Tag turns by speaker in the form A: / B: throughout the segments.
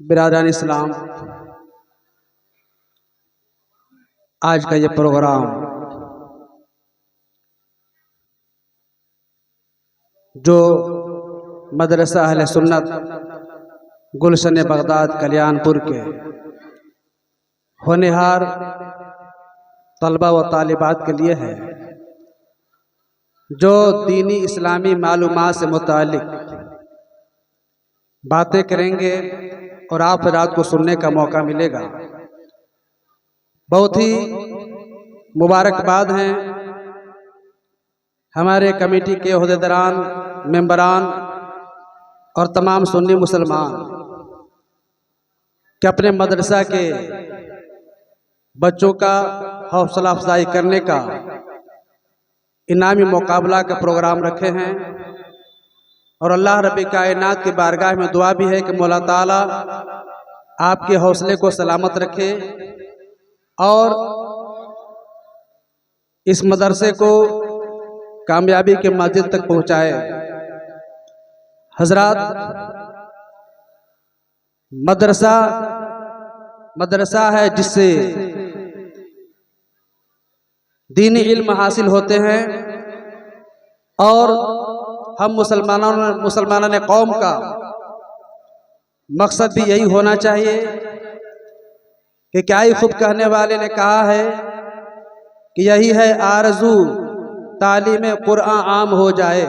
A: बिरादरान इस्लाम, आज का ये प्रोग्राम जो मदरसा अहले सुन्नत गुलशन बगदाद कल्याणपुर के होनहार तलबा व तालिबात के लिए है, जो दीनी इस्लामी मालूमात से मुतालिक बातें करेंगे और आप रात को सुनने का मौका मिलेगा। बहुत ही मुबारकबाद हैं हमारे कमेटी के ओहदेदारान, मेंबरान और तमाम सुन्नी मुसलमान कि अपने मदरसा के बच्चों का हौसला अफजाई करने का इनामी मुकाबला का प्रोग्राम रखे हैं। और अल्लाह रब्बी कायनात की बारगाह में दुआ भी है कि मौला ताला आपके हौसले को सलामत रखे और इस मदरसे को कामयाबी के मस्जिद तक पहुँचाए। हजरात, मदरसा है जिससे दीनी इल्म हासिल होते हैं और हम मुसलमानों ने कौम का मकसद भी यही होना चाहिए कि क्या ही खूब कहने वाले ने कहा है कि यही है आरज़ू तालीम कुरान आम हो जाए,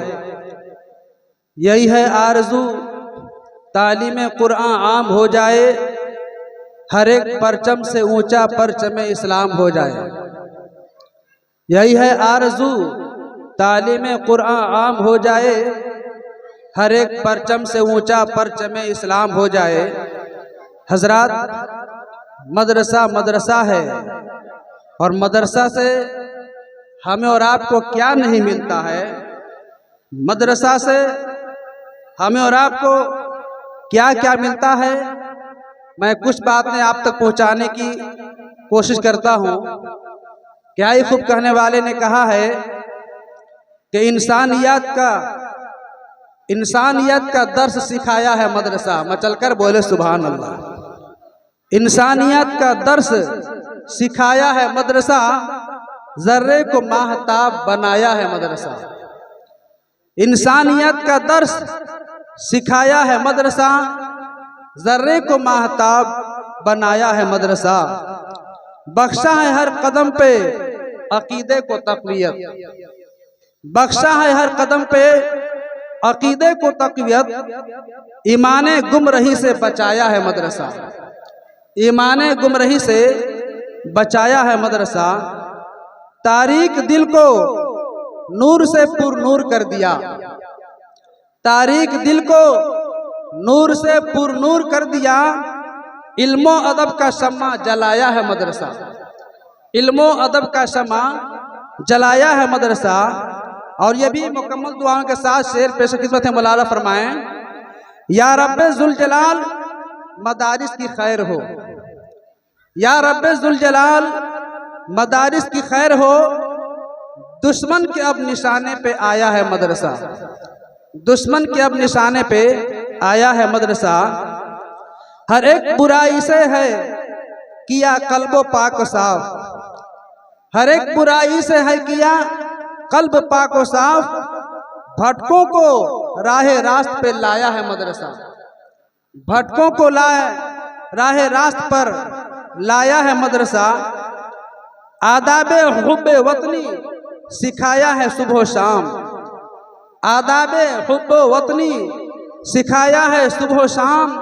A: यही है आरज़ू तालीम कुरान आम हो जाए, हर एक परचम से ऊंचा परचम इस्लाम हो जाए। यही है आरज़ू तालीम कुरान आम हो जाए, हर एक परचम से ऊंचा परचम इस्लाम हो जाए। हजरात, मदरसा मदरसा है और मदरसा से हमें और आपको क्या नहीं मिलता है। मदरसा से हमें और आपको क्या क्या मिलता है, मैं कुछ बातें आप तक पहुंचाने की कोशिश करता हूं। क्या ही खूब कहने वाले ने कहा है कि इंसानियत का दर्स सिखाया है मदरसा। मचलकर बोले सुभान अल्लाह। इंसानियत का दर्स सिखाया है मदरसा, जर्रे को माहताब बनाया है मदरसा। इंसानियत का दर्स सिखाया है मदरसा, जर्रे को माहताब बनाया है मदरसा। बख्शा है हर कदम पे अकीदे को तक़वियत, बख्शा है हर कदम पे अकीदे को तक़वियत। ईमाने गुमरही से बचाया है मदरसा, ईमाने गुमरही से बचाया है मदरसा। तारीक दिल को नूर से पुरनूर कर दिया, तारीक दिल को नूर से पुरनूर कर दिया। इल्मो अदब का शम्मा जलाया है मदरसा, इल्मो अदब का शम्मा जलाया है मदरसा। और ये भी मुकम्मल दुआओं के साथ शेर पेश खिदमत है मौलाना फरमाएं, या रब्बे जुल जलाल मदारिस की खैर हो, या रब्बे जुल जलाल मदारिस की खैर हो। दुश्मन के अब निशाने पे आया है मदरसा, दुश्मन के अब निशाने पे आया है मदरसा। हर एक बुराई से है किया कल्बो पाक साफ, हर एक बुराई से है किया कल्ब पाक साफ। भटकों को राहे रास्त पे लाया है मदरसा, भटकों को राहे रास्त पर लाया है मदरसा। आदाबे हुब्बे वतनी सिखाया है सुबह शाम, आदाबे हुब्बे वतनी सिखाया है सुबह शाम।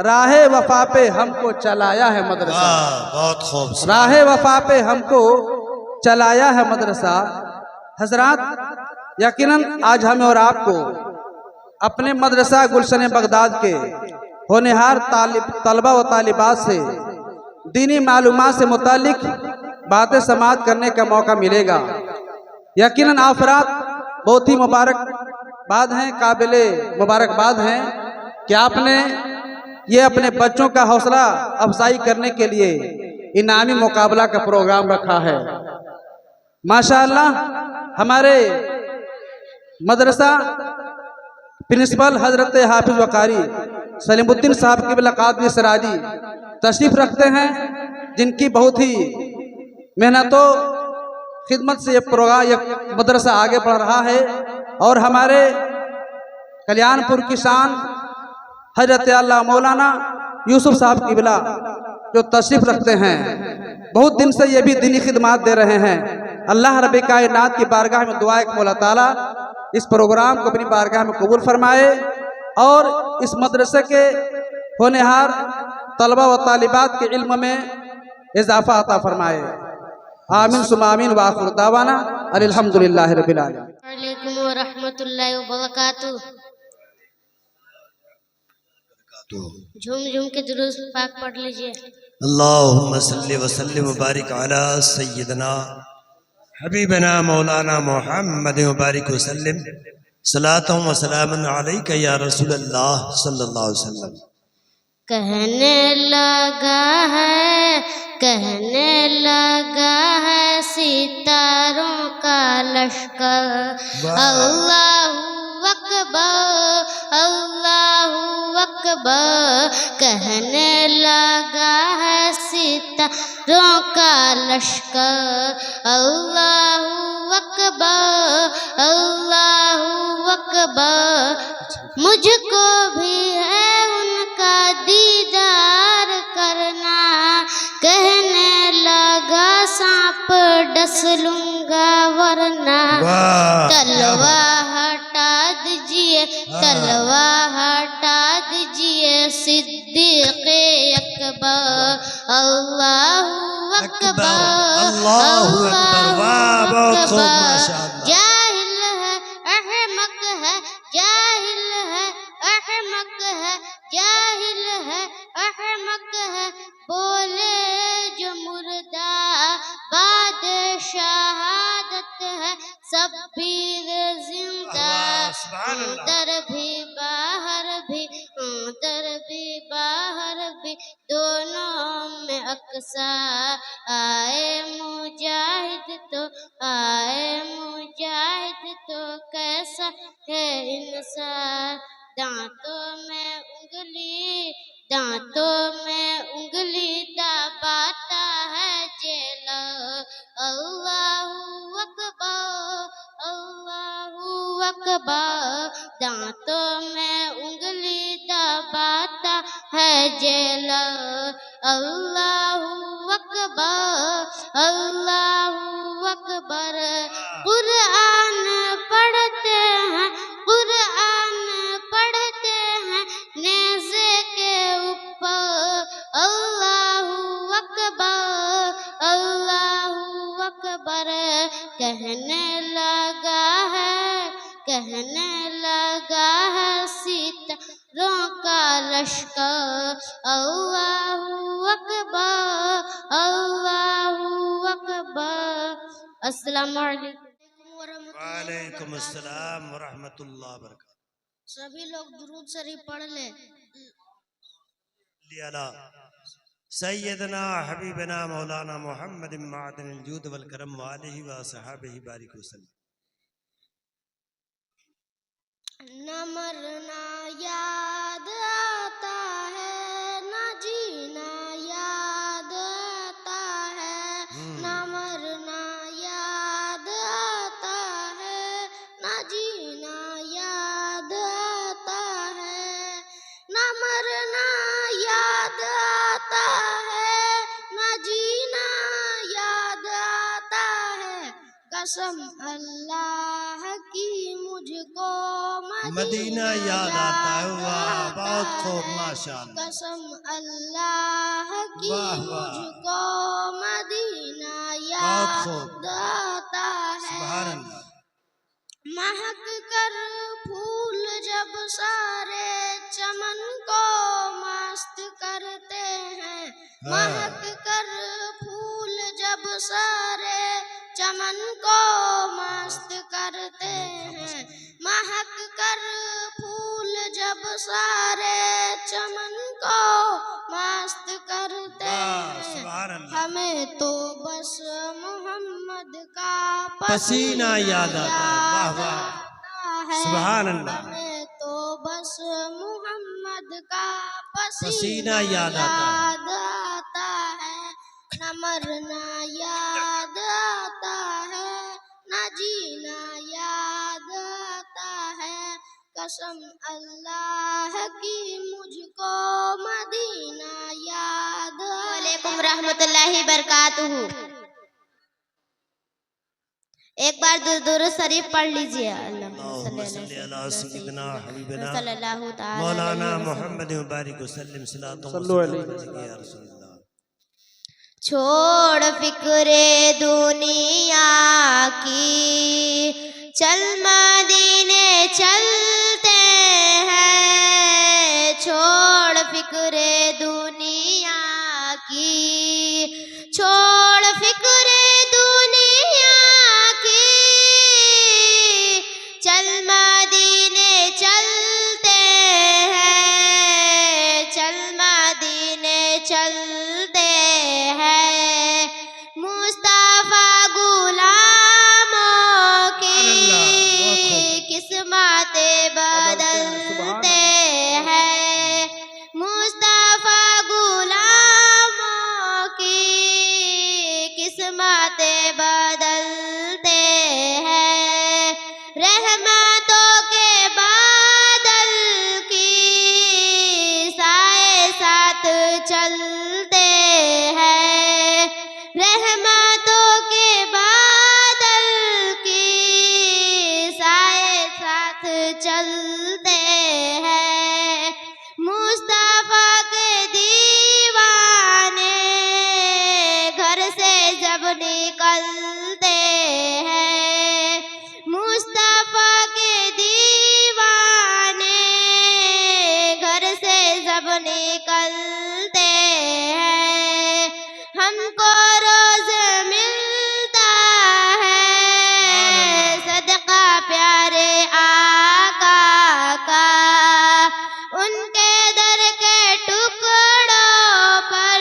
A: राहे वफा पे हमको चलाया है मदरसा,
B: बहुत खूब।
A: राहे वफा पे हमको चलाया है मदरसा। हजरात, यकीनन आज हमें और आपको अपने मदरसा गुलशन बगदाद के होनहार तलबा व तालिबात से दीनी मालूमात से मुतालिक बातें समाअत करने का मौका मिलेगा। यकीनन आफरात बहुत ही मुबारकबाद हैं, काबिले मुबारकबाद हैं कि आपने ये अपने बच्चों का हौसला अफजाई करने के लिए इनामी मुकाबला का प्रोग्राम रखा है। माशाअल्लाह, हमारे मदरसा प्रिंसिपल हजरत हाफिज वकारी सलीमुद्दीन साहब की बिलकात सराजी तशरीफ रखते हैं, जिनकी बहुत ही मेहनतों खिदमत से ये प्रोग्राम, ये मदरसा आगे बढ़ रहा है। और हमारे कल्याणपुर की शान हजरत अल्लाह मौलाना यूसुफ साहब की बिला जो तशरीफ रखते हैं, बहुत दिन से ये भी दीनी खिदमात दे रहे हैं। अल्लाह रब्बे कायनात की बारगाह में दुआ है कि मौला ताला इस प्रोग्राम को अपनी बारगाह में कबूल फरमाए और इस मदरसे के होनहार तलबा व तालिबात के इल्म में इजाफा अता फरमाए। आमीन सुम्मा आमीन। व आखिर दावाना अल्हम्दुलिल्लाहि रब्बिल आलमीन।
C: वालेकुम व रहमतुल्लाहि व बरकातुहू। झूम झूम के दुरूद पाक पढ़ लीजिए।
B: अल्लाहुम्मा सल्लि व सल्लिम व बारिक अला सय्यिदना हबीबना मौलाना मुहम्मद व बारिक व सल्लिम सलातु व सलामुन अलैका या रसूल अल्लाह सल्लल्लाहु अलैहि वसल्लम।
C: कहने लगा है सितारों का लश्कर, अल्लाहू अकबर अल्लाहू अकबर। कहने लगा है सितारों का लश्कर, अल्लाहू अकबर अल्लाहू अकबर। मुझको भी है उनका लूंगा वरना
B: वाह
C: तलवा हटा दीजिए, तलवा हटा दीजिए सिद्दीक़ अकबर। अल्लाहु अकबर,
B: अल्लाहु अकबर। वाह बहुत खूब माशाअल्लाह।
C: जाहिल है अहमक है, जाहिल है अहमक है, जाहिल है अहमक है, बोले जो मुर्दा बाद शहादत है। सब्बीर जिंदा अंदर भी बाहर भी, अंदर भी बाहर भी, दोनों में अक्सा आए मुजाहिद तो, आए मुजाहिद तो कैसा है इंसान। दांतों में उंगली, दांतों में उंगली दबाता है जेला। अल्लाहु अकबर, अल्लाहु अकबर, दांतों में उंगली दबाता है जेला। अल्लाहु अकबर, अल्लाहु अकबर। कुरान पढ़ते हैं, कुरान पढ़ते हैं नेज़े के ऊपर। अल्लाहु अकबर, अल्लाहु अकबर। कहने लगा है, कहने लगा है सितारों का लश्कर। अल्लाहु अकबर, अल्लाहु अकबर। अस्सलामु अलैकुम
B: वालेकुम अस्सलाम व रहमतुल्लाह व बरकातहू।
C: सभी लोग दुरूद शरीफ पढ़ ले।
B: लियाला सैयदना हबीबना मौलाना मोहम्मद मादनिल जूद वल करम व आलिहि व सहाबिहि बारिक वसल्लम।
C: न मरना याद आता है, न जीना याद आता है, न मरना याद आता है, न जीना याद आता है, न मरना याद आता है, न जीना याद आता है। कसम अल्लाह की मुझको
B: मदीना याद आता है। वाह बहुत खूब माशाअल्लाह।
C: कसम अल्लाह की मुझको मदीना याद आता है।
B: सुभान अल्लाह।
C: महक कर फूल जब सारे चमन को मस्त करते हैं, महक कर फूल जब सारे चमन को मस्त करते हैं, महक कर फूल जब सारे चमन को मस्त करते हैं। हमें तो बस मोहम्मद का
B: पसीना याद आता है। वाह वाह सुभान अल्लाह।
C: हमें तो बस मोहम्मद का
B: पसीना याद
C: आता है। न मरना याद आता है, न जीना याद आता है। कसम अल्लाह की मुझको मदीना याद। वालेकुम रहमतुल्लाहि बरकातुहू। एक बार दुरूद शरीफ पढ़ लीजिए।
B: अल्लाहुम्मा सल्ली अला सय्यिदना हबीबना मौलाना मोहम्मद मुबारक वसल्लम सल्लल्लाहु अलैहि या रसूलल्लाह।
C: छोड़ फिक्रे दुनिया की, चल मदीने चलते हैं। छोड़ फिक्रे दुनिया की, छोड़ फिक्रे दुनिया की, चल मदीने चलते हैं, चल मदीने चलते हैं। मुस्तफा गुलामों की किस्मतें बदलते हैं। मुस्तफा गुलामों जब निकलते हैं, हमको रोज मिलता है सदका प्यारे आका का। उनके दर के टुकड़ों पर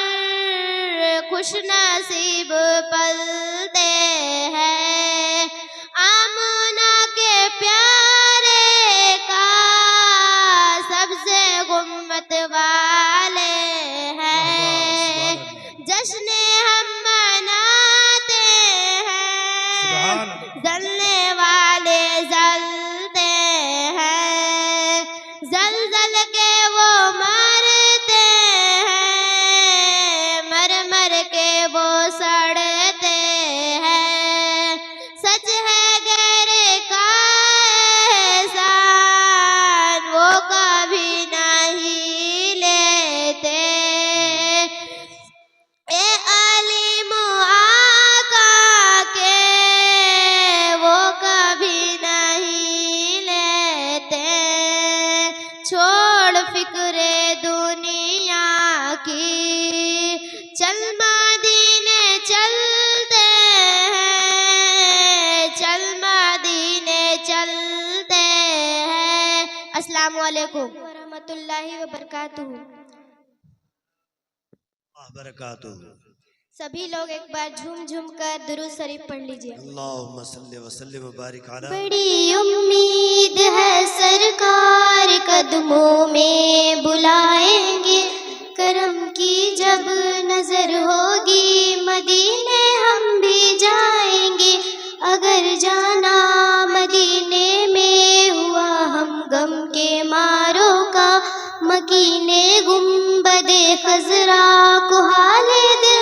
C: खुश नसीब पलते हैं। आमना के प्यारे का सबसे गुम्मत वाले हैं। जश्न हम मनाते हैं, जलने वाले जलते हैं, जल जल के वो मरते हैं, मर मर के वो सड़ते हैं। सच है गैर का एहसान वो कभी नहीं लेते। ए अलीम आका के वो कभी नहीं लेते। छोड़ फिक्रे दुनिया की, चल मदीने चलते हैं, चल मदीने चलते हैं। अस्सलाम वालेकुम व रहमतुल्लाहि व बरकातुहू।
B: बरकातुहू।
C: सभी लोग एक बार झूम झूम कर दुरूद शरीफ पढ़ लीजिए।
B: अल्लाहुम्मा सल्ली व सल्लिम व बारिक अला।
C: बड़ी उम्मीद है सरकार कदमों में बुलाएंगे, करम की जब नजर होगी मदीने हम भी जाएंगे। अगर जाना मदीने में हुआ हम गम के मारों का, मकीने गुंबदे खजरा को हाले दिल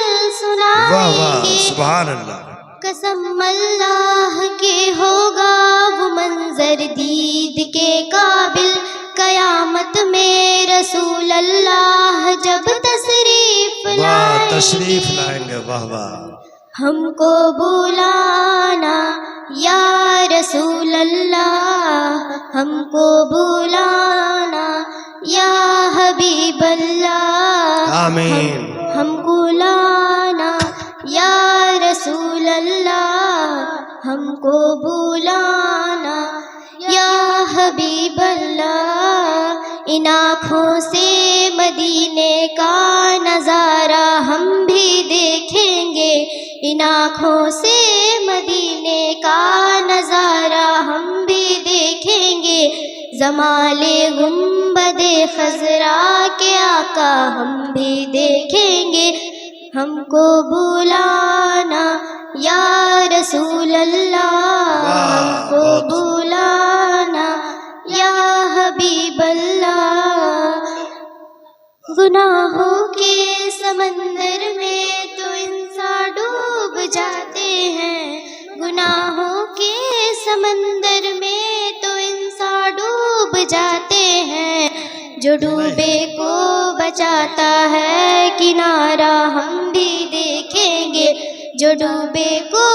B: वाह वाह
C: सुनाएंगे।
B: सुभान अल्लाह।
C: कसम अल्लाह के होगा वो मंजर दीद के काबिल, कयामत में रसूल अल्लाह जब तशरीफ
B: वाह तशरीफ
C: लाएंगे।
B: लाएंगे। वाह वाह।
C: हमको बुलाना या रसूल अल्लाह, हमको बुलाना या हबीब अल्लाह।
B: आमीन।
C: हमको लाना या रसूल अल्लाह, हमको बुलाना या हबीब अल्लाह। इन आँखों से मदीने का नज़ारा हम भी देखेंगे, इन आँखों से मदीने का नज़ारा हम भी देखेंगे। जमाले गुंबदे खजरा के आका हम भी देखेंगे। हमको बुलाना या रसूल अल्लाह, हमको बुलाना या हबीब अल्लाह। गुनाहों के समंदर में तो इंसान डूब जाते हैं, गुनाहों के समंदर में तो इंसान डूब जाते हैं। जो डूबे को बचाता है किनारा हम भी देखेंगे, जो डूबे को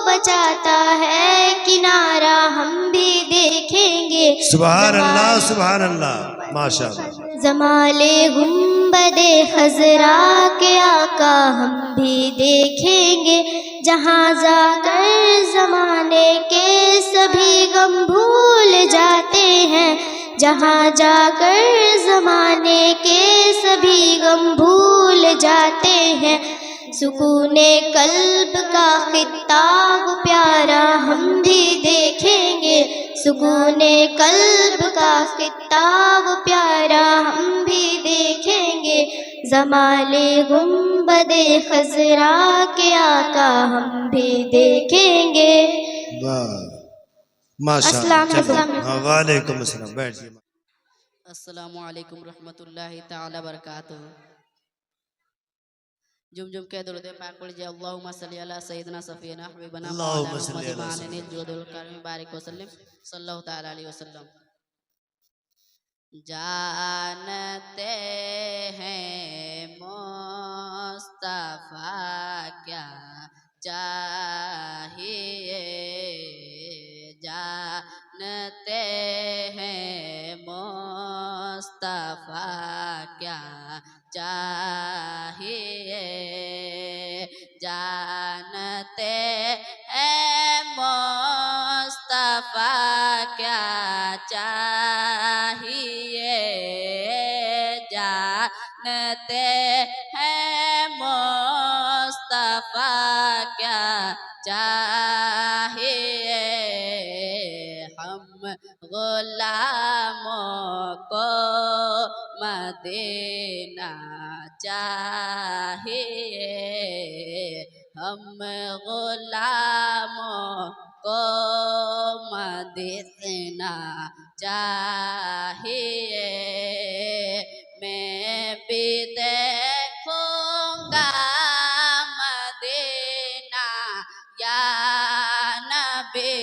C: बचाता है किनारा हम भी देखेंगे।
B: सुभान अल्लाह सुभान अल्लाह माशाअल्लाह।
C: जमाले गुंबदे खजरा के आका हम भी देखेंगे। जहाँ जाकर जमाने के सभी गम भूल जाते हैं, जहाँ जाकर जमाने के सभी गम भूल जाते हैं। सुकूने कल्ब का खिताब प्यारा हम भी देखेंगे, सुकूने कल्ब का खिताब प्यारा हम भी देखेंगे। जमाले गुंबदे खजरा के आका हम भी देखेंगे।
B: माशाअल्लाह। वालेकुम अस्सलाम। बैठिए।
D: अस्सलामु अलैकुम रहमतुल्लाहि ताला बरकातुहू। जुम जुम के दुरूद पाक पढ़िए। अल्लाहुम्मा सल्ली अला सय्यिदना सफीना हबीबना
B: अल्लाहुम्मा सल्ली अला
D: मौलाना जुदुल करम बारिक वसल्लम सल्लल्लाहु ताला अलैहि वसल्लम। जानते हैं मुस्तफा क्या चाहिए, जानते हैं मुस्तफा क्या चाहिए, जानते हैं मुस्तफा क्या चाहिए, जानते हैं मुस्तफा क्या चाहिए, हम गुलामों को मदीना चाहिए, हम गुलामों को मदीना चाहिए, मैं भी देखूंगा मदीना या नबी,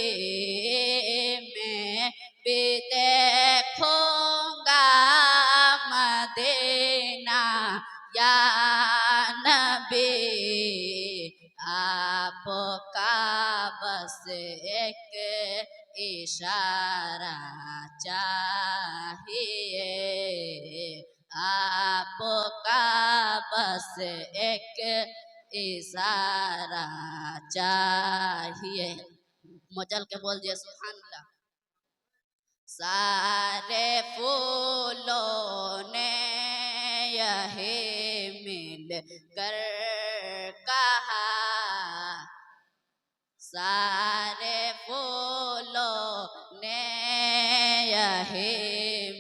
D: मैं भी देखूंगा मदीना या नबी, आपका बस एक इशारा चाहिए, आपका बस एक इशारा चाहिए। मचल के बोल दिए सुभान अल्लाह। सारे फूलों ने यही मिल कर कहा, सारे फूलों ने यही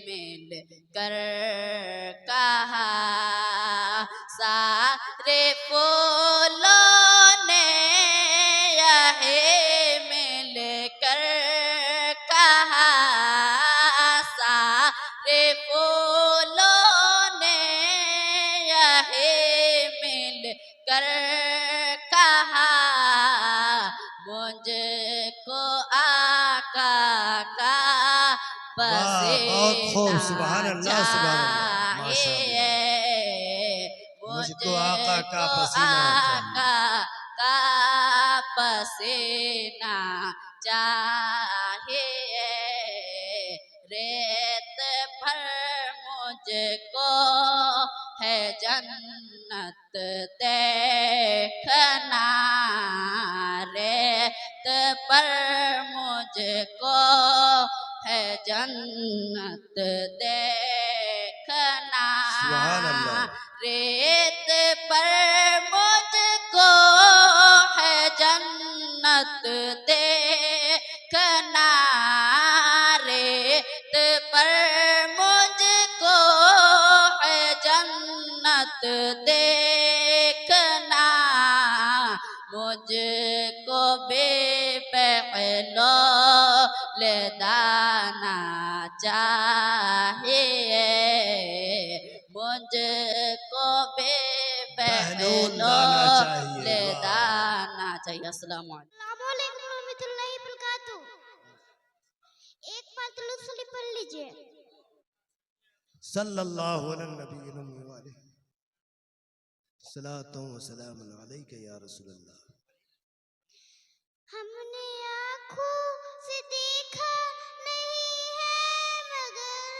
D: मिल कर कहा, सारे फूलों ने यही मिल कर कहा, सारे फूलों ने यही मिल कर कहा, मुझको आका का
B: बहुत खूब, सुभान अल्लाह, सुभान अल्लाह,
D: चाहिए,
B: मुझको आका का
D: पसीना चाहिए, रेत पर मुझको है जन्नत देखना, रेत पर मुझको है जन्नत देखना,
B: सुभान अल्लाह,
D: रेत पर मुझको है जन्नत देखना, रेत पर मुझको है जन्नत देखना, मुझको बेपहलो ले दाना चाहिए, मुझको बेपहलो ले दाना चाहिए। अस्सलाम
C: वालेकुम रहमतुल्लाहि वबरकातुहू। एक बार दुरूद शरीफ पढ़ लीजिए।
B: सल्लल्लाहु अलैहि सलातो व सलाम अलैका या रसूलल्लाह।
C: हमने आँखों से देखा नहीं है मगर,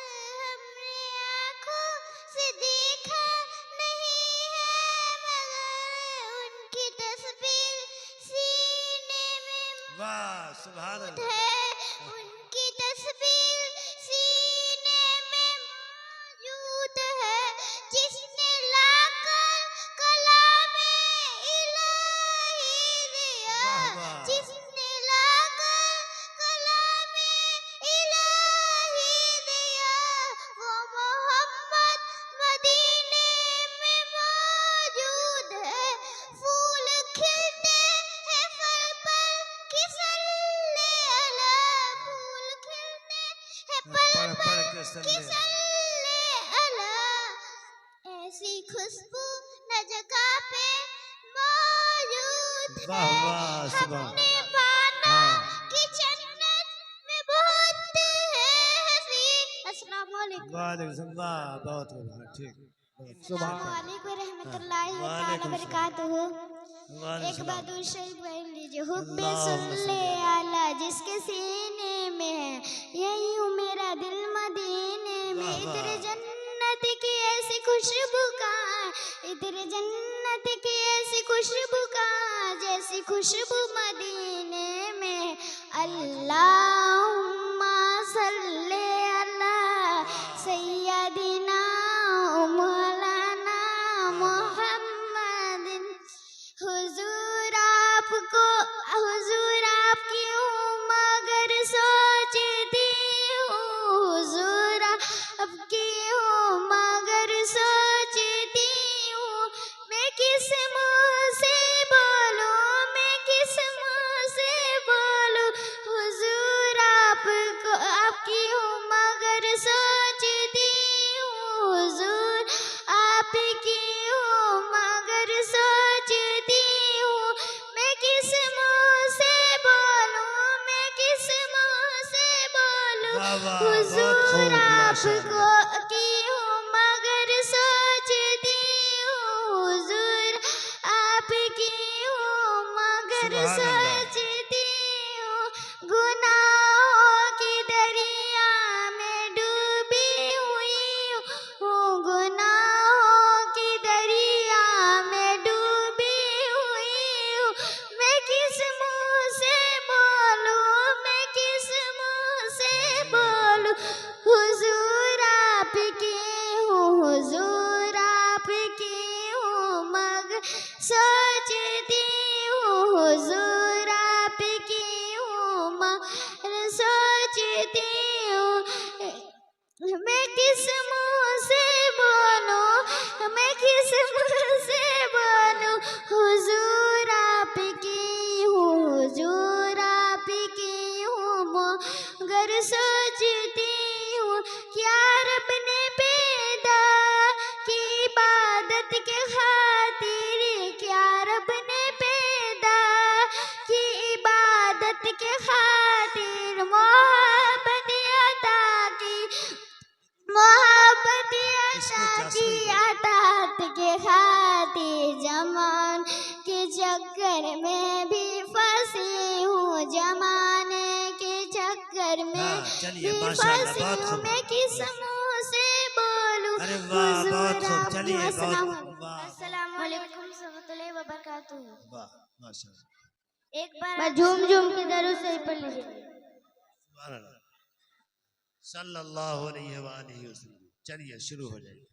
C: हमने आँखों से देखा नहीं है मगर, उनकी तस्वीर सीने में
B: वाह, सुभान अल्लाह,
C: है, उनकी तस्वीर सीने में मौजूद है, जिसने लाकर कलामे इलाही दिया, जिसने लाकर कलामे इलाही दिया, वो मोहम्मद मदीने में मौजूद है, फूल खिलते हैं फल पर कि सल्ले अला, फूल खिलते हैं फल पर कि सल्ले अला, ऐसी खुशबू न जगह पे मौजूद है, हमने माना कि जन्नत में बहुत है हंसी। अस्सलाम वालेकुम।
B: वालेकुम, बहुत ठीक,
C: वालेकुम रहमतुल्लाहि व बरकातुहू। एक बार दूर शरीफ पढ़ लीजिए। हुब्बे सल्ले अला, जिसके सीने में है, यही हूँ मेरा दिल मदीने में, इधर जन्नत की ऐसी खुशबू का, इधर जन्नत की ऐसी खुशबू का, जैसी खुशबू मदीने में। अल्लाहुम्मा सल्ले अला सय्यदिना मौलाना मोहम्मदिन। हुजूर आपकी हूँ मगर सोचती हूँ, हुजूर आपकी हूँ मगर सोचती हूँ। मैं किस मुँह से बोलूँ, मैं किस मुँह से बोलूँ, हुजूर आपकी हूँ मगर सोचती हूँ, हुजूर आपकी हूँ मगर सोचती हूँ। मैं किस मुँह से बोलूँ, मैं किस मुँह से बोलूँ,
B: वाह वाह, बहुत
C: हुजूर
B: खूब, माशाअल्लाह।
C: आपको की हूँ मगर सोचती हूँ, हुजूर आपकी हूँ मगर
B: सुभान अल्लाह।
C: सोचती हूँ। गुनाहों की दरिया में डूबी हुई हूँ, गुनाहों की दरिया में डूबी हुई हूँ। मैं किस मुँह से बोलूँ, मैं किस मुँह से बोलूँ, हुजूर आपकी हूँ, हुजूर आपकी हूँ मगर सोचती हूँ, हुजूर आपकी हूँ मगर सोचती हूँ। मैं किस मुँह से बोलूँ, मैं किस मुँह से बोलूँ, हुजूर आपकी हूँ, हुजूर आपकी हूँ मगर सोचती हूँ। क्या रब ने पैदा की इबादत के खातिर, क्या रब ने पैदा की इबादत के खातिर मोहब्बत अता की, मोहब्बत अता की अतात के खातिर जमान के चक्कर में भी फंसी हूँ, जमाने के चक्कर में
B: हाँ, चलिए,
C: भी
B: माशाअल्लाह,
C: फंसी
B: बहुत
C: हूँ।
B: खूब।
C: मैं किस मुँह से बोलूँ,
B: अरे वाह, बहुत
C: हुजूर
B: खूब,
C: आपकी
B: चलिए,
C: अस्सलाम
B: बहुत वाह
C: अस्सलाम वालेकुम रहमतुल्लाहि व बरकातुहू।
B: वाह, माशाअल्लाह,
C: एक बार झूम झूम के दरूद सही पढ़ लीजिए।
B: सुभान अल्लाह, सल्लल्लाहु अलैहि वसल्लम। चलिए, शुरू हो जाइए।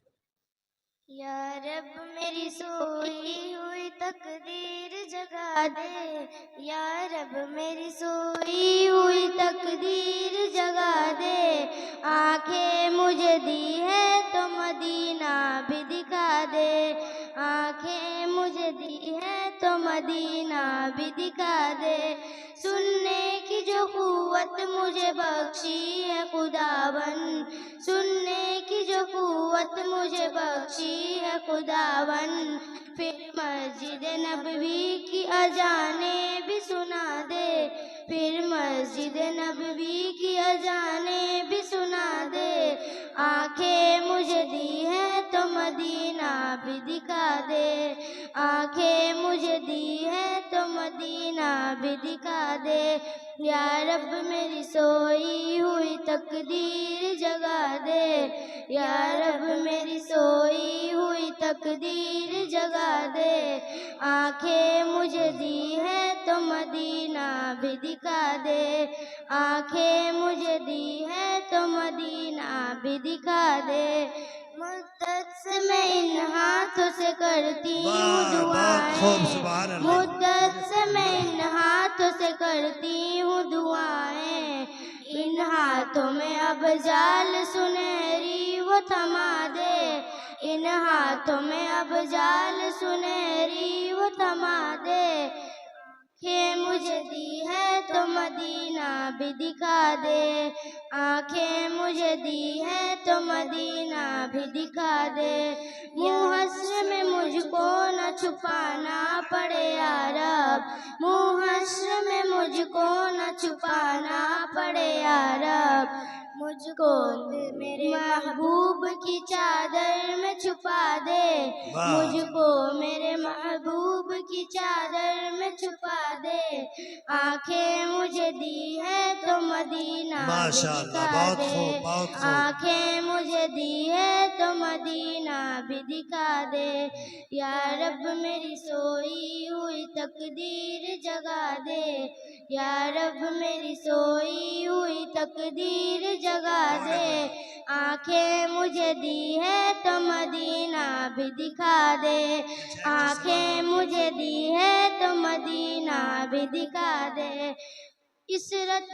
C: या रब मेरी सोई हुई तकदीर जगा दे, या रब मेरी सोई हुई तकदीर जगा दे। आंखें मुझे दी है तो मदीना भी दिखा दे, आंखें मुझे दी है तो मदीना भी दिखा दे। सुनने की जो कुव्वत मुझे बख्शी है खुदावन, सुनने की जो कुव्वत मुझे बख्शी है खुदावन। फिर मस्जिद नबवी की अजाने भी सुना दे, फिर मस्जिद नबवी की अजाने भी सुना दे। आंखें मुझे दी है तो मदीना भी दिखा दे, आंखें मुझे दी है तो मदीना भी दिखा दे। या रब मेरी सोई हुई तकदीर जगा दे, या रब मेरी सोई हुई तकदीर जगा दे। आंखें मुझे दी है तो मदीना भी दिखा दे, आंखें मुझे दी है तो मदीना भी दिखा दे। मुद्दत से मैं इन हाथों से करती हूँ
B: वाह, बहुत खूब, सुभान
C: दुआएं,
B: अल्लाह।
C: मुद्दत से मैं इन हाथों से करती हूँ दुआएं। इन हाथों में अब जाल सुनहरी वो थमा दे, इन हाथों में अब जाल सुनहरी वो थमा दे। आंखें मुझे दी है तो मदीना भी दिखा दे, आंखें मुझे दी है तो मदीना भी दिखा दे। मुँह हश्र में मुझको न छुपाना पड़े या रब, मुँह हश्र में मुझको न छुपाना पड़े या रब। मुझको मेरे महबूब की चादर में छुपा दे,
B: वाह।
C: मुझको मेरे महबूब की चादर में छुपा दे। आंखें मुझे दी है तो मदीना भी
B: माशाअल्लाह,
C: दिखा
B: बहुत
C: दे।
B: खूब, बहुत खूब।
C: आंखें मुझे दी है तो मदीना भी दिखा दे। या रब मेरी सोई हुई तकदीर जगा दे, या रब मेरी सोई हुई तकदीर जगा दे। आंखें मुझे दी है तो मदीना भी दिखा दे, आंखें मुझे दी है तो मदीना भी दिखा दे। इस रत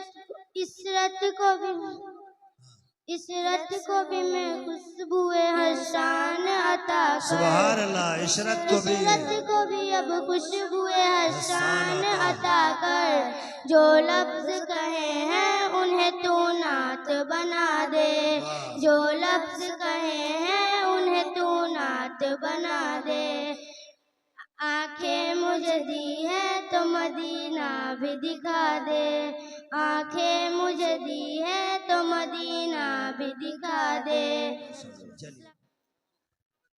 C: को भी मैं खुशबुए हसन अता कर।
B: सुभान अल्लाह। इशरत को भी,
C: इशरत को भी अब खुशबुए हसन अता कर। जो लफ्ज कहे हैं उन्हें तू नात बना दे, जो लफ्ज कहे हैं उन्हें तू नात बना दे। आंखें मुझे दी है तो मदीना भी दिखा दे, आंखें मुझे दी है तो मदीना भी दिखा दे।
B: चलिए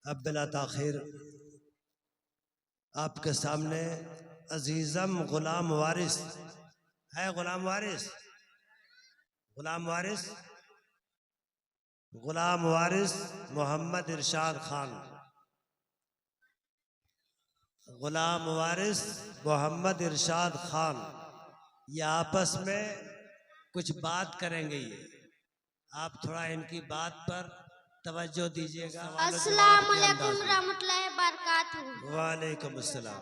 B: अब बिला ताखिर आपके सामने अजीजम गुलाम वारिस है। गुलाम वारिस, गुलाम वारिस, गुलाम वारिस मोहम्मद इरशाद खान, गुलाम वारिस मोहम्मद इरशाद खान, ये आपस में कुछ बात करेंगे। ये आप थोड़ा इनकी बात पर तवज्जो दीजिएगा।
C: अस्सलाम वालेकुम रहमतुल्लाहि बरकातहू।
B: वालेकुम अस्सलाम।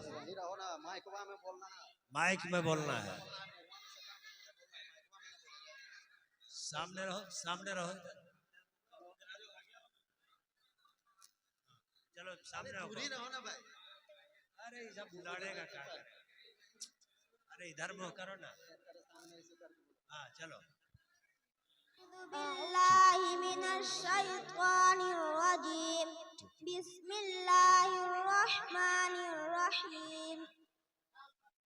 B: माइक में बोलना है। सामने रहो, सामने रहो। चलो सामने रहो। अरे ये सब लड़ेगा क्या करे? अरे इधर मुंह करो ना। हाँ चलो।
C: बिस्मिल्लाहि मिनश शैतानिर रजीम। बिस्मिल्लाहिर रहमानिर रहीम।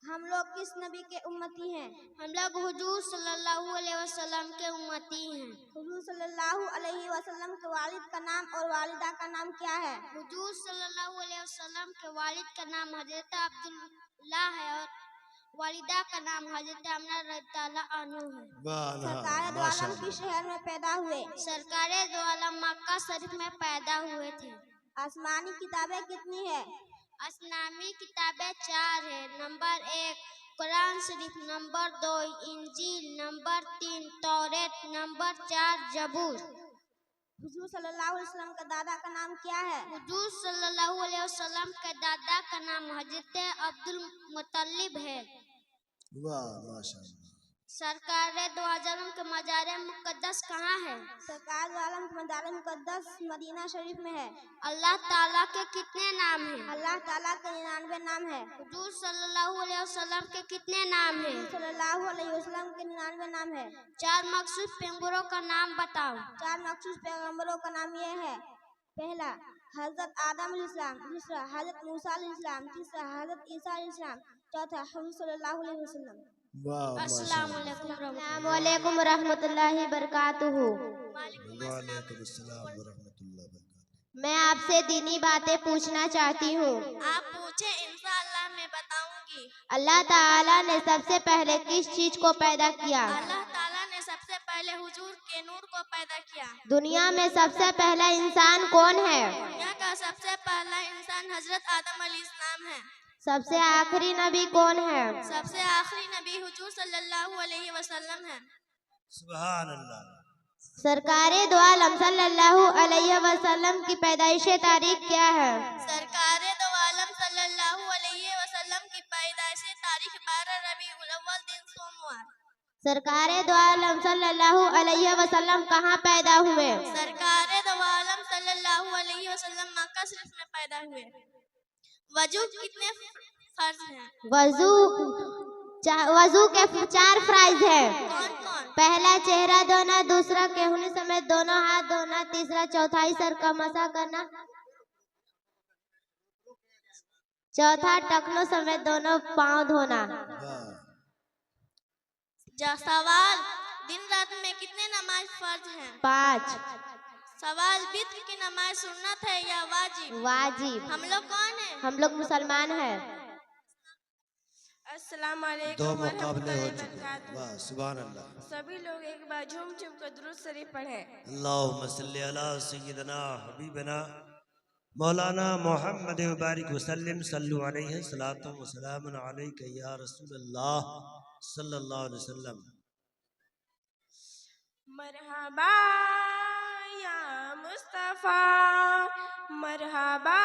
C: हम लोग किस नबी के उम्मती हैं? हम लोग हुजूर सल्लल्लाहु अलैहि वसल्लम के उम्मती हैं। हुजूर सल्लल्लाहु अलैहि वसल्लम के वालिद का नाम और वालिदा का नाम क्या है? हुजूर सल्लल्लाहु अलैहि वसल्लम के वालिद का नाम हजरत अब्दुल्लाह है और वालिदा का नाम हजरत आमना रज़ियल्लाहु अन्हु है। सरकार दो आलम किस शहर में पैदा हुए? सरकार दो आलम मक्का शरीफ में पैदा हुए थे। आसमानी किताबें कितनी है? आसमानी किताबें 4 है। नंबर 1 कुरान शरीफ, नंबर 2 इंजील, नंबर 3 तौरेत, नंबर 4 जबूर। हुजूर सल्लल्लाहु अलैहि वसल्लम का दादा का नाम क्या है? हुजूर सल्लल्लाहु अलैहि वसल्लम के दादा का नाम हजरत अब्दुल मुत्तलिब है।
B: वाह माशाअल्लाह।
C: सरकार दो आलम के मजार मुकद्दस कहाँ है? सरकार दो आलम के मजार मुकद्दस मदीना शरीफ में है। अल्लाह ताला के कितने नाम हैं? अल्लाह ताला के 99 नाम है। हुजूर सल्लल्लाहु अलैहि वसल्लम के कितने नाम हैं? सल्लल्लाहु अलैहि वसल्लम के 99 नाम है। 4 मखसूस पैगंबरों का नाम बताओ। 4 मखसूस पैगंबरों का नाम ये है। पहला हजरत आदम अलैहिस्सलाम, दूसरा हजरत मूसा अलैहिस्सलाम, तीसरा हजरत ईसा अलैहिस्सलाम, चौथा हुजूर सल्लल्लाहु अलैहि वसल्लम। अस्सलाम वालेकुम रहमतुल्लाहि बरकातहू।
B: वालेकुम अस्सलाम व रहमतुल्लाहि व बरकातहू।
C: मैं आपसे दीनी बातें पूछना चाहती हूँ।
E: आप पूछे, इंशाअल्लाह मैं बताऊंगी।
C: अल्लाह ताला ने सबसे पहले किस चीज को पैदा किया?
E: अल्लाह ताला ने सबसे पहले हुजूर के नूर को पैदा किया।
C: दुनिया में सबसे पहला इंसान कौन है?
E: दुनिया का सबसे पहला इंसान हजरत आदम अलैहिस्सलाम है।
C: सबसे आखिरी नबी कौन है?
E: सबसे आखिरी नबी हुजूर सल्लल्लाहु अलैहि वसल्लम है।
B: सुभान अल्लाह।
C: सरकारे दो आलम सल्लल्लाहु अलैहि वसल्लम की पैदाइश तारीख क्या है?
E: सरकार दो आलम सल्लल्लाहु अलैहि वसल्लम की पैदाइश तारीख 12 रबीउल अव्वल दिन सोमवार।
C: सरकारे दो आलम सल्लल्लाहु अलैहि वसल्लम कहाँ पैदा हुए?
E: सरकार दो आलम सल्लल्लाहु अलैहि वसल्लम मक्का शरीफ में पैदा हुए। वजू कितने फर्ज हैं?
C: वजू के 4 फर्ज है।
E: कौन कौन?
C: पहला चेहरा धोना, दूसरा केहूनी समेत दोनों हाथ धोना, तीसरा चौथाई सर का मसा करना, चौथा टखनों समेत दोनों पांव धोना।
E: सवाल, दिन रात में कितने नमाज फर्ज हैं?
C: 5।
E: सवाल, वित्र की नमाज सुन्नत है या वाजिब?
C: वाजिब।
E: हम लोग कौन है?
C: हम लोग मुसलमान हैं।
E: अस्सलाम
B: दो
E: वालेकुम
B: मुकाबले हो
E: वरहमतुल्लाहि
B: चुके हैं।
E: वबरकातुहू।
B: वाह सुभान अल्लाह।
E: सभी लोग एक बार झूम झूम कर दुरूद शरीफ पढ़ें।
B: अल्लाहुम्मा सल्ली अला सय्यिदना हबीबना मौलाना मोहम्मद मुबारक वसल्लम सल्लु अलैहि सलातो व सलामुन अलैका या रसूलल्लाह सल्लल्लाहु अलैहि वसल्लम।
E: मरहबा या मुस्तफ़ा, मरहबा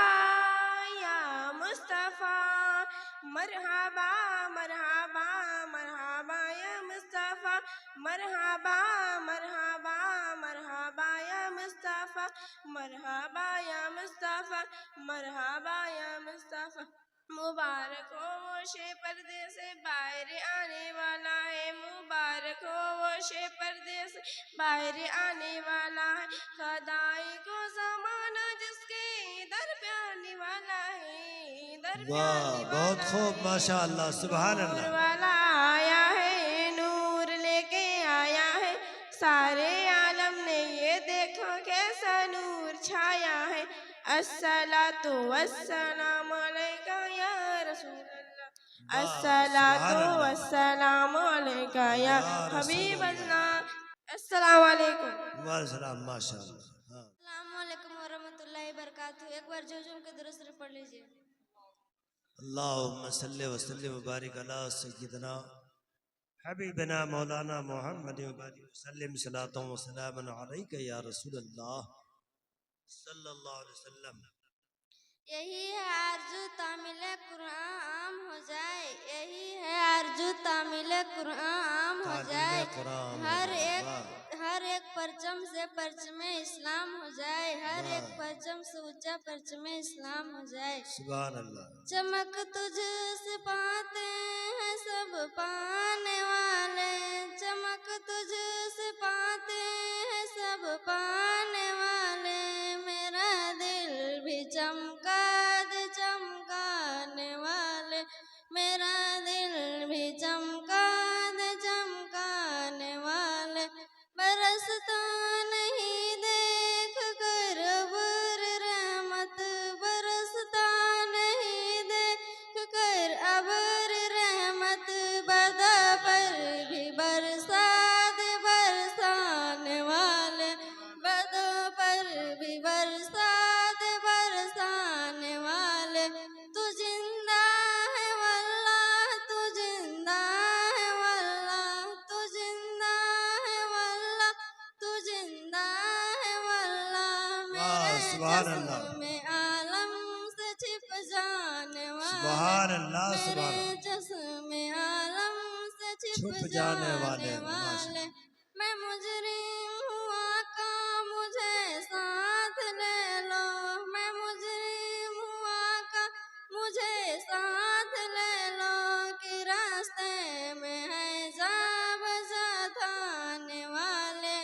E: या मुस्तफ़ा, मरहबा मरहबा मरहबा या मुस्तफ़ा, मरहबा मरहबा मरहबा या मुस्तफ़ा, मरहबा या मुस्तफ़ा, मरहबा या मुस्तफ़ा। मुबारक हो वो शे पर्दे से बाहर आने वाला है, मुबारक हो वो शे पर्दे से बाहर आने वाला है। खुदाई को ज़माना जिसके दर पे आने वाला है, दर पे
B: वाह
E: आने
B: बहुत
E: वाला
B: खूब
E: है।
B: माशाअल्लाह सुभान
E: नूर
B: अल्लाह।
E: वाला आया है, नूर लेके आया है, सारे आलम ने ये देखो कैसा नूर छाया है। अस्सलातु वस्सलामु अलैका या रसूलल्लाह, अस्सलातु वस्सलामु अलैका या हबीबल्लाह। अस्सलाम वालेकुम।
B: वालेकुम माशाअल्लाह। हाँ।
E: अस्सलाम वालेकुम वरहमतुल्लाहि वबरकातुहू। एक बार झूम के दुरूद शरीफ पढ़ लीजिए।
B: अल्लाहुम्मा सल्ली व सल्लिम व बारिक अला सय्यिदना हबीबना मौलाना मोहम्मद मुबारक वसल्लम सलातो व सलामुन अलैका या रसूलल्लाह सल्लल्लाहु अलैहि वसल्लम।
E: यही है आरज़ू तामील कुरान आम हो जाए, यही है आरज़ू तामील कुरान आम हो जाए। हर एक परचम से परचम इस्लाम हो जाए, हर एक परचम से ऊंचा परचम इस्लाम हो जाए।
B: सुभान अल्लाह।
E: चमक तुझसे पाते हैं सब पाने वाले, चमक तुझसे पाते हैं सब पाने वाले। मेरा दिल भी चमका दे चमकाने वाले, मेरा दिल भी चमका दे चमकाने वाले। बरसता नहीं देख कर अब्र रहमत, बरसता नहीं देख कर अब्र रहमत। बदा पर भी बरसा दे बरसाने वाले, बदा पर भी बरसा दे बरसाने वाले। तू जिंदा है वल्लाह, तू जिंदा है वल्लाह, तू जिंदा है वल्लाह, तू जिंदा है वल्लाह। मेरे जिस्म में आलम से छिप जाने
B: सुभान अल्लाह
E: वाले,
B: सुभान
E: मेरे
B: अल्लाह।
E: जिस्म में आलम से छिप
B: छुप जाने
E: जाने
B: वाले
E: वाले। मैं मुजरिम हूँ आका मुझे साथ ले लो, मैं मुजरिम हूँ आका मुझे साथ ले लो। कि रास्ते में है जा बजा थाने वाले,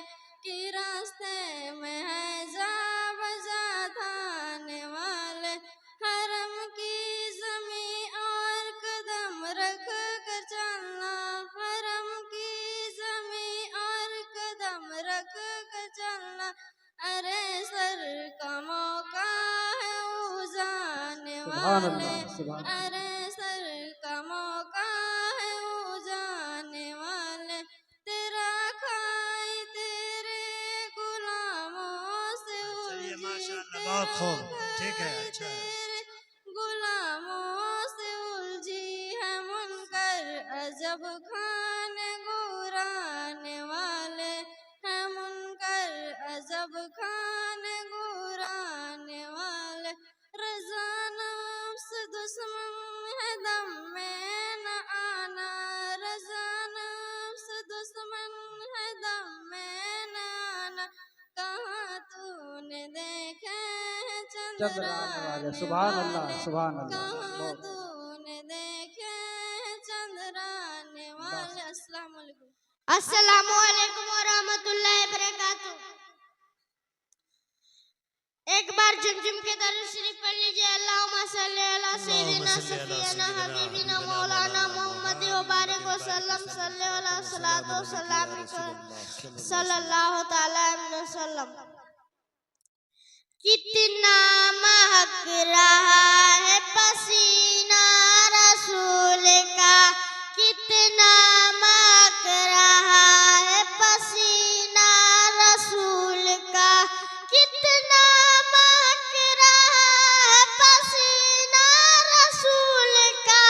E: कि रास्ते में है जा बजा थाने वाले। हरम की जमी और कदम रख कर चलना, हरम की जमी और कदम रख कर चलना। अरे सर का मौका है उजाने
A: सुभान
E: वाले,
A: अल्लाह सुभान अल्लाह।
E: अरे सर का मौका है उजाने वाले। तेरा खाई तेरे गुलामों से
B: चलिए
E: उलझी,
B: माशाअल्लाह
E: तेरा
B: बहुत खूब ठीक है
E: खाई
B: अच्छा है।
E: तेरे गुलामों से उलझी है मुनकर अजब खाने गुराने वाले, है मुनकर अजब खाने गुराने वाले। रज़ा नफ्स दुश्मन है दम में न आना, रज़ा नफ्स दुश्मन है दम में न आना। कहाँ तूने देखे हैं
A: चंद्राने वाले
E: चंद्राने
A: सुभान अल्लाह
E: वाले,
A: सुभान अल्लाह।
E: कहाँ
A: बहुत
E: तूने देखे हैं चंद्राने वाले। अस्सलाम वालेकुम।
C: अस्सलामु अलैकुम वरहमतुल्लाहि वबरकातुहू। एक बार झुमझुम के दरूद शरीफ पढ़ लीजिए। अल्लाहुम्मा सल्ली अला सय्यिदिना सफीना हबीबिना मौलाना मोहम्मद मुबारक वसल्लम सल्लल्लाहु अलैहि सलातो सलाम सल्लल्लाहु तआला अलैहि वसल्लम। कितना महक रहा है पसीना रसूल का, कितना महक रहा है पसीना रसूल का, कितना महक रहा है पसीना रसूल का,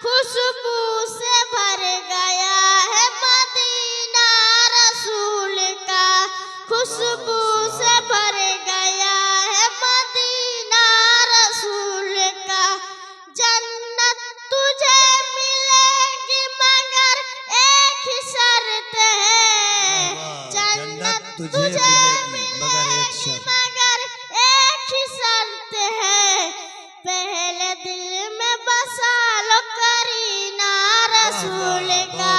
C: खुशबू से भर गया है मदीना रसूल का, खुशबू से भर गया है मदीना रसूल का। जन्नत तुझे मिलेगी मगर एक ही शर्त है, जन्नत तुझे मिलेगी मगर एक ही शर्त है, पहले दिल में बसा लो करीना रसूल का,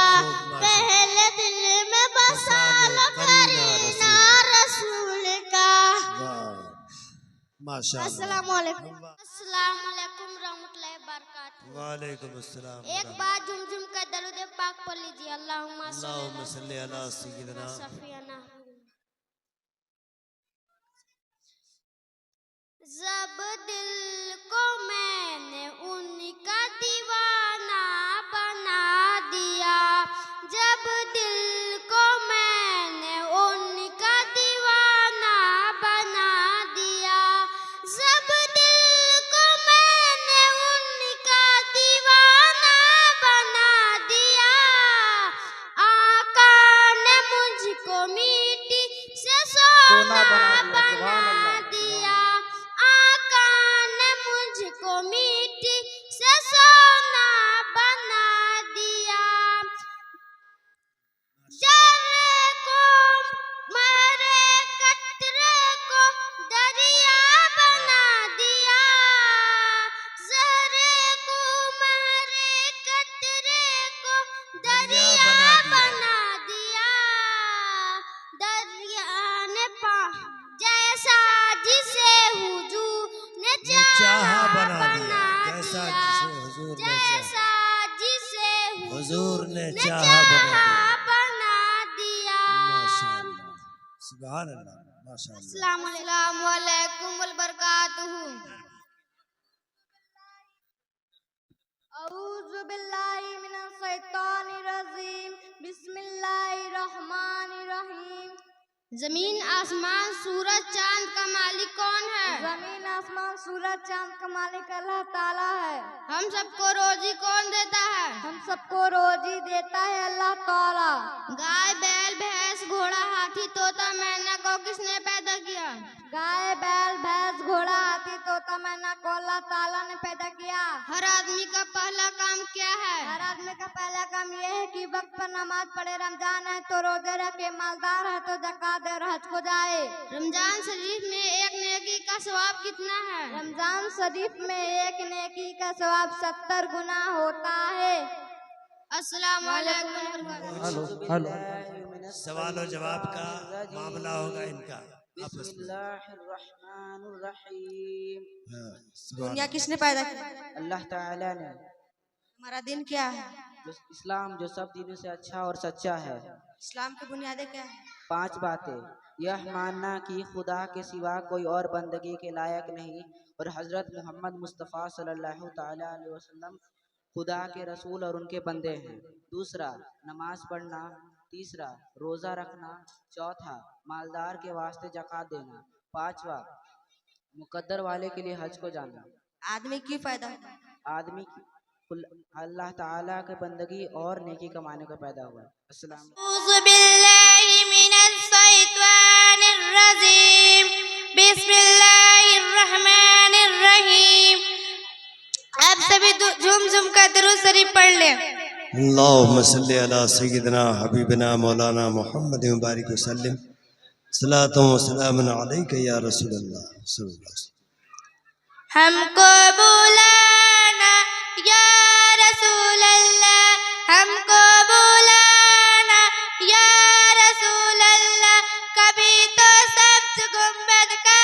C: पहले दिल में बसा लो करीना रसूल का।
B: माशाअल्लाह।
C: अस्सलामुअलैकुम रहमतुल्लाहि बरकातहू।
B: वालेकुम अस्सलाम।
C: एक बार झुमझुम का दरूद पाक पढ़ लीजिए।
B: अल्लाहुम्मा सल्ली अला सय्यिदना।
C: जब दिल को मैंने उनका दीवाना बना दिया, जब दिल को मैंने उनका दीवाना बना दिया, जब दिल को मैंने उनका दीवाना बना दिया, आका ने मुझको मिट्टी से सोना बना दिया, आका ने मुझको मिट्टी से सोना बना दिया, जर्रे को मेरे कतरे को दरिया बना दिया, जर्रे को मेरे कतरे को दरिया बना दिया, दरिया ने जैसा जिसे हुजूर ने चाहा बना दिया,
B: जैसा
C: जिसे
B: हुजूर ने
C: चाहा
B: चाहा
C: बना दिया।
B: माशाअल्लाह, सुभान अल्लाह, माशाअल्लाह।
C: अस्सलामु अलैकुम व बरकातहू। औज़ु बिल्लाहि मिनश शैतानिर रजीम, बिस्मिल्लाहिर रहमानिर रहीम। जमीन आसमान सूरज चांद का मालिक कौन है? जमीन आसमान सूरज चांद का मालिक अल्लाह ताला है। हम सबको रोजी कौन देता है? हम सबको रोजी देता है अल्लाह ताला। गाय बैल भैंस घोड़ा हाथी तोता मैना को किसने पैदा किया? गाय बैल भैंस घोड़ा हाथी तोता मैना को अल्लाह ताला ने पैदा किया। हर आदमी का पहला काम क्या है? हर आदमी का पहला काम यह है कि वक्त पर नमाज पढ़े, रमजान है तो रोजे रखे, मालदार है तो ज़कात दे और हज को जाए। रमजान शरीफ में एक नेकी का सवाब कितना है? रमजान शरीफ में एक नेकी का सवाब 70 गुना होता है। अस्सलाम वालेकुम।
A: हेलो
B: सवाल और जवाब का मामला होगा इनका आपस में।
A: बिस्मिल्लाहिर्रहमानिर्रहीम।
B: हाँ,
F: दुनिया किसने पैदा की?
A: अल्लाह ताला ने।
F: हमारा दिन क्या है?
A: इस्लाम जो सब दीनों से अच्छा और सच्चा है।
F: इस्लाम की बुनियादें क्या है?
A: 5 बातें। यह मानना कि खुदा के सिवा कोई और बंदगी के लायक नहीं और हज़रत मोहम्मद मुस्तफ़ा सल्लल्लाहु ताला अलैहि वसल्लम खुदा के रसूल और उनके बंदे हैं। दूसरा, नमाज पढ़ना। तीसरा, रोज़ा रखना। चौथा, मालदार के वास्ते ज़कात देना। पांचवा, मुकद्दर वाले के लिए हज को जाना।
F: आदमी क्यों पैदा हुआ?
A: आदमी अल्लाह ताला के बंदगी और नेकी कमाने को पैदा हुआ। अस्सलाम।
C: औज़ु बिल्लाहि मिनश शैतानिर रजीम, बिस्मिल्लाहिर रहमानिर रहीम। आप सभी झूम का दुरूद शरीफ पढ़ लें।
B: अल्लाहुम्मा सल्ली अला सय्यिदना हबीबना मौलाना मुहम्मद मुबारक वसल्लम सलातु व सलामुन अलैका या रसूल अल्लाह सल्लल्लाहु अलैहि वसल्लम।
C: हमको बुलाना या रसूल अल्लाह, हमको बुलाना या रसूल अल्लाह, कभी तो सब्ज गुंबद का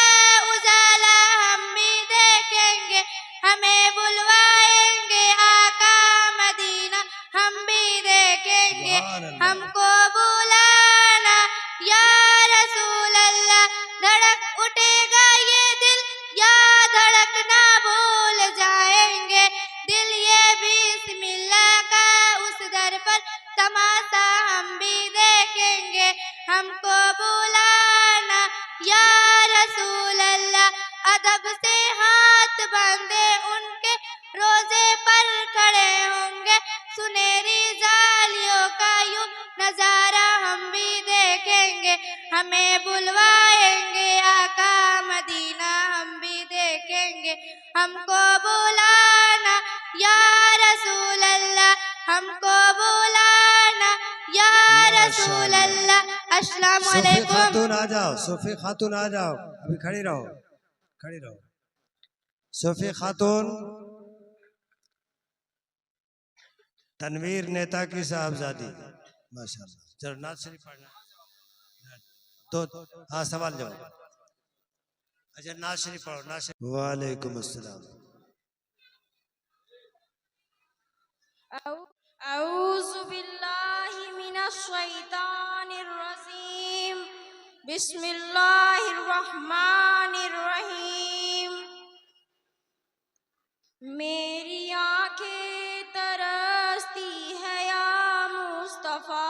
C: उजाला हम भी देखेंगे, हमें बुलवाएंगे आका मदीना हम भी देखेंगे। हमको बुलाना या रसूल अल्लाह, धड़क उठेगा ये
E: धड़कना भूल जाएंगे। दिल ये बिस्मिल्लाह का उस दर पर तमाशा हम भी देखेंगे। हमको बुलाना या रसूल अल्लाह, अदब से हाथ बांधे उनके रोजे पर खड़े होंगे। सुनहरी जालियों का यूं नजारा हम भी देखेंगे। हमें बुलवाएंगे आका मदीना हम भी देखेंगे। हमको बुलाना या रसूल अल्लाह, हमको बुलाना या रसूल अल्लाह। अस्सलाम
B: सोफी
E: वालेकुम।
B: खातून आ जाओ, सोफी खातून आ जाओ, अभी खड़ी रहो, खड़ी रहो। सोफी खातून तनवीर नेता की साहबजादी, माशाल्लाह। चलो नात शरीफ पढ़ना तो हाँ सवाल जवाब। अच्छा नात शरीफ पढ़ो, नात शरीफ। वालेकुम अस्सलाम।
E: औज़ु बिल्लाहि मिनश शैतानिर रजीम। बिस्मिल्लाहिर रहमानिर रहीम। मेरी आंखें तरसती है या मुस्तफा,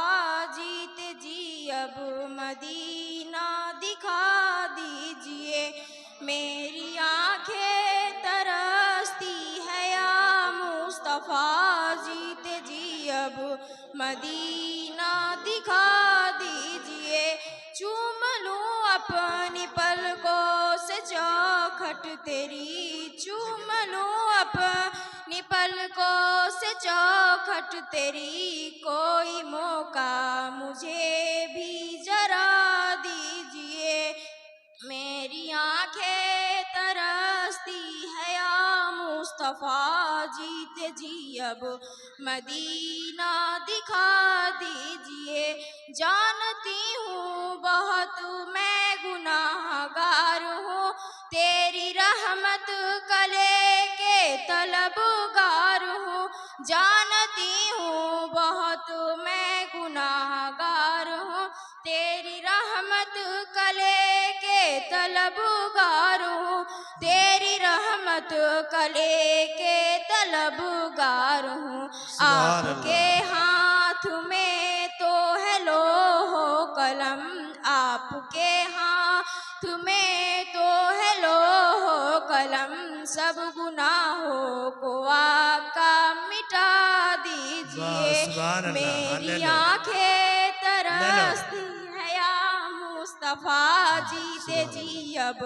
E: जीते जी अब मदीना दिखा दीजिए। मेरी आंखें तरसती है या मुस्तफा, जीते जी अब मदीना दिखा दीजिए। चूम लूं अपनी पलकों से चौखट तेरी, चूम लूं अपनी पलकों से चौखट तेरी। कोई मौका मुझे भी जरा दीजिए। मेरी आंखें तरसती है या मुस्तफा, जीते जी अब मदीना दिखा दीजिए। जानती हूँ बहुत मैं गुनाहगार हूँ, तेरी रहमत कले के तलबगार हूँ। जानती हूँ बहुत मैं गुनाहगार हूँ, तेरी रहमत कले के तलबगार हूँ। तेरी रहमत कले के तलबगार हूँ। आपके हाथ में तो है लोहो कलम, आपके हाथ में तो है लोहो कलम। सब गुनाहों को आका मिटा दीजिए। मेरी आंखें तरसती है या मुस्तफा, जीते जी अब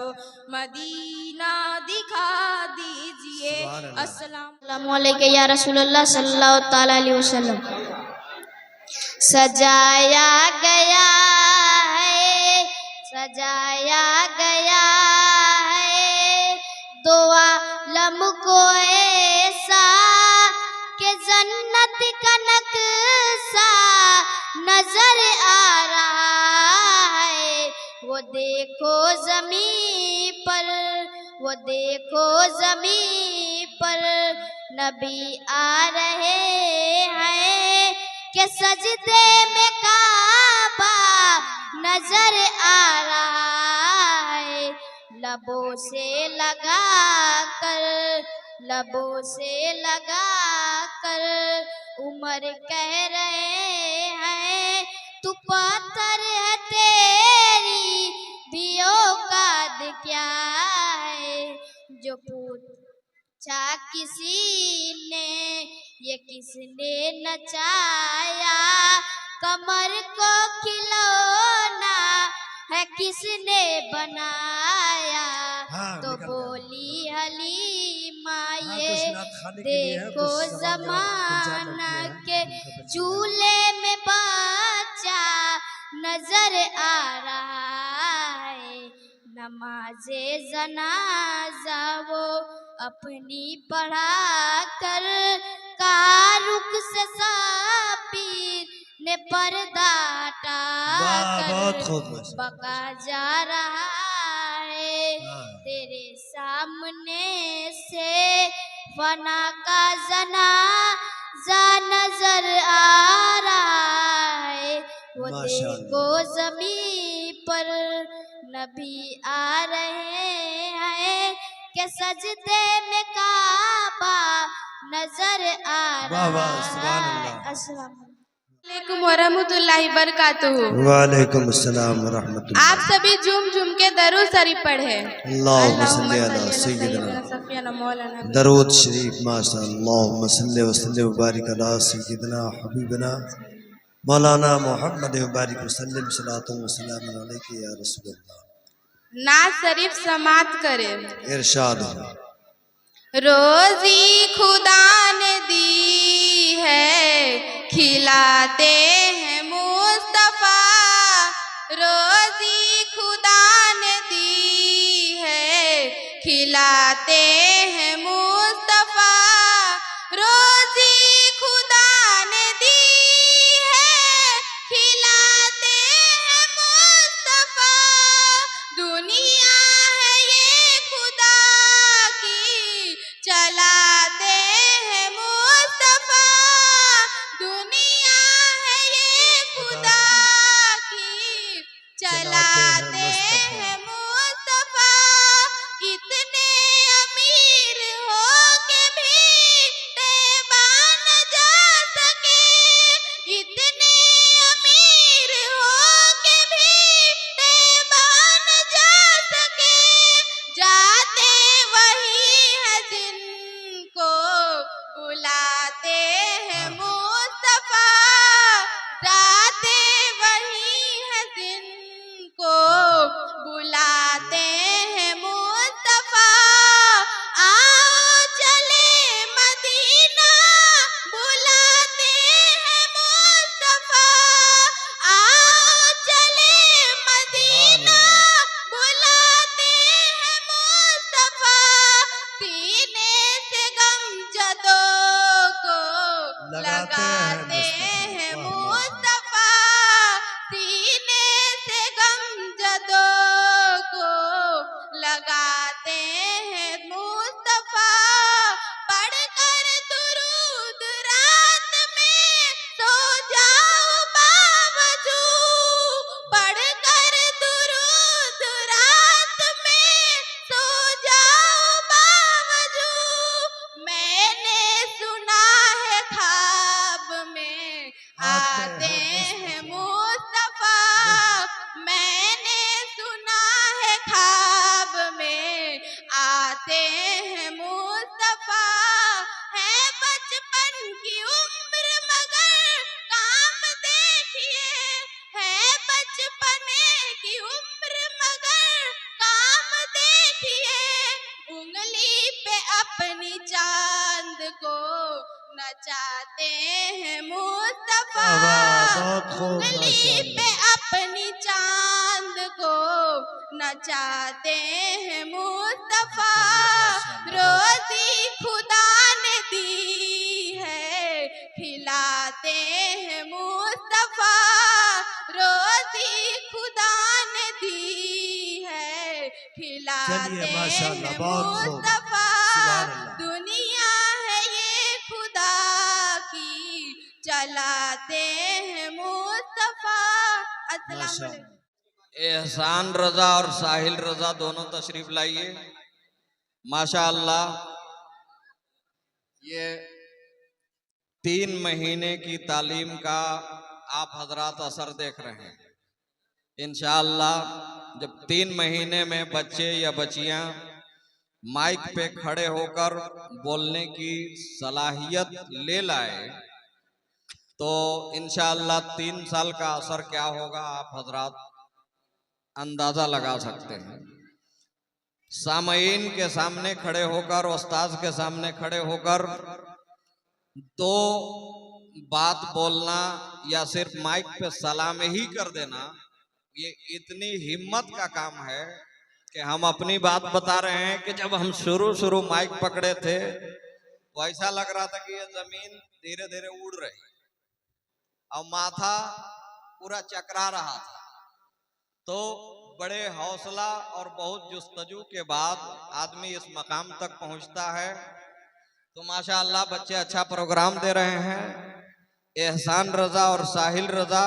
E: मदीना दिखा दीजिए। अस्सलाम वालेकुम या रसूलुल्लाह सल्लल्लाहु तआला अलैहि वसल्लम। सजाया गया है, सजाया गया है दो आलम को ऐसा कि जन्नत का नक्शा नजर आ रहा है। वो देखो ज़मीं पर, वो देखो ज़मीं पर नबी आ रहे हैं कि सजदे में काबा नजर आ रहा है। लबों से लगा कर, लबों से लगा कर उमर कह रहे हैं तू पत्थर है, तेरी भी औकात क्या है। जो पूछा किसी ने ये किसने नचाया, कमर को खिलौना है किसने बनाया। तो बोली हलीमा ये देखो जमाना के चूल्हे में बच्चा नजर आ रहा है। नमाज़े जनाजा वो अपनी पढ़ा कर कारुक से साबिर ने पर्दा हटा कर बका जा रहा है। तेरे सामने से फना का जनाजा नजर आ रहा है। वो देखो ज़मीं पर नबी आ रहे हैं
C: के सजदे में काबा नजर आ
B: वाह वाह,
C: रहा
B: सुभान
C: है।
B: अल्लाह।
C: अस्सलाम
E: वालेकुम वरहमतुल्लाहि बरकातुहू।
B: वालेकुम अस्सलाम व रहमतुल्लाह।
E: आप सभी झूम झूम के दरूद शरीफ पढ़े।
B: अल्लाहुम्मा सल्ली अला सय्यिदिना।
E: सफियाना मौलाना।
B: दरूद शरीफ माशा अल्लाहुम्मा सल्ली व सल्लिम व बारिक अला सय्यिदिना हबीबना मौलाना मोहम्मद व बारिक व सल्लिम सलातु व सलाम अलैका या रसूल अल्लाह।
E: नाज शरीफ समाप्त करें।
B: इरशाद
E: रोजी खुदा ने दी है खिलाते हैं मुस्तफा। रोजी खुदा ने दी है खिलाते हैं मुस्तफा। रोजी खुदा ने दी है खिलाते हैं मुस्तफा। दुनिया है ये खुदा की चलाते हैं मुस्तफा। दुनिया है ये खुदा की चलाते हैं मुस्तफा। इतने अमीर हो के भी तैबा न जा सके। इतने अमीर हो के भी तैबा न जा सके। जाते वही है जिनको बुलाते हैं मुस्तफा। जाते वही है जिनको बुलाते हैं मुस्तफा। आओ चले मदीना बुलाते हैं मुस्तफा। आओ चले मदीना बुलाते हैं मुस्तफा। सीने से गम जदों को लगाते हैं मुस्तफा। सीने से गम जदों को लगाते हैं मुस्तफा। पढ़कर दुरूद रात में सो जाओ बावजू। पढ़कर दुरूद रात में सो जाओ बावजू। मैंने सुना है ख्वाब में आते हैं मुस्तफा। मैंने सुना है ख्वाब में आते हैं मुस्तफा। है बचपन की उम्र मगर काम देखिए। है बचपने की उम्र मगर काम देखिए। उंगली पे अपनी चांद को नचाते हैं मुस्तफा।
B: बहुत खूब,
E: उंगली
B: माशाअल्लाह।
E: पे अपनी चांद को नचाते हैं मुस्तफा। रोजी खुदा ने दी है खिलाते हैं मुस्तफा। रोजी खुदा ने दी है खिलाते
B: चलिए, माशाअल्लाह,
E: हैं
B: बहुत खूब।
E: मुस्तफा।
B: सुभान अल्लाह।
E: दुनिया है ये खुदा की चलाते हैं मुस्तफा। अस्सलाम
B: माशाअल्लाह।
E: वालेकुम।
G: एहसान रजा और साहिल रजा दोनों तशरीफ लाइए। माशाअल्लाह, ये 3 महीने की तालीम का आप हजरात असर देख रहे हैं। इंशाअल्लाह जब 3 महीने में बच्चे या बच्चियां माइक पे खड़े होकर बोलने की सलाहियत ले लाए तो इंशाअल्लाह 3 साल का असर क्या होगा आप हजरात अंदाजा लगा सकते हैं। सामईन के सामने खड़े होकर, उस्ताद के सामने खड़े होकर 2 बात बोलना या सिर्फ माइक पे सलाम ही कर देना, ये इतनी हिम्मत का काम है कि हम अपनी बात बता रहे हैं कि जब हम शुरू माइक पकड़े थे तो ऐसा लग रहा था कि ये जमीन धीरे धीरे उड़ रही और माथा पूरा चकरा रहा था। तो बड़े हौसला और बहुत जुस्तजू के बाद आदमी इस मकाम तक पहुंचता है। तो माशाअल्लाह बच्चे अच्छा प्रोग्राम दे रहे हैं। एहसान रजा और साहिल रजा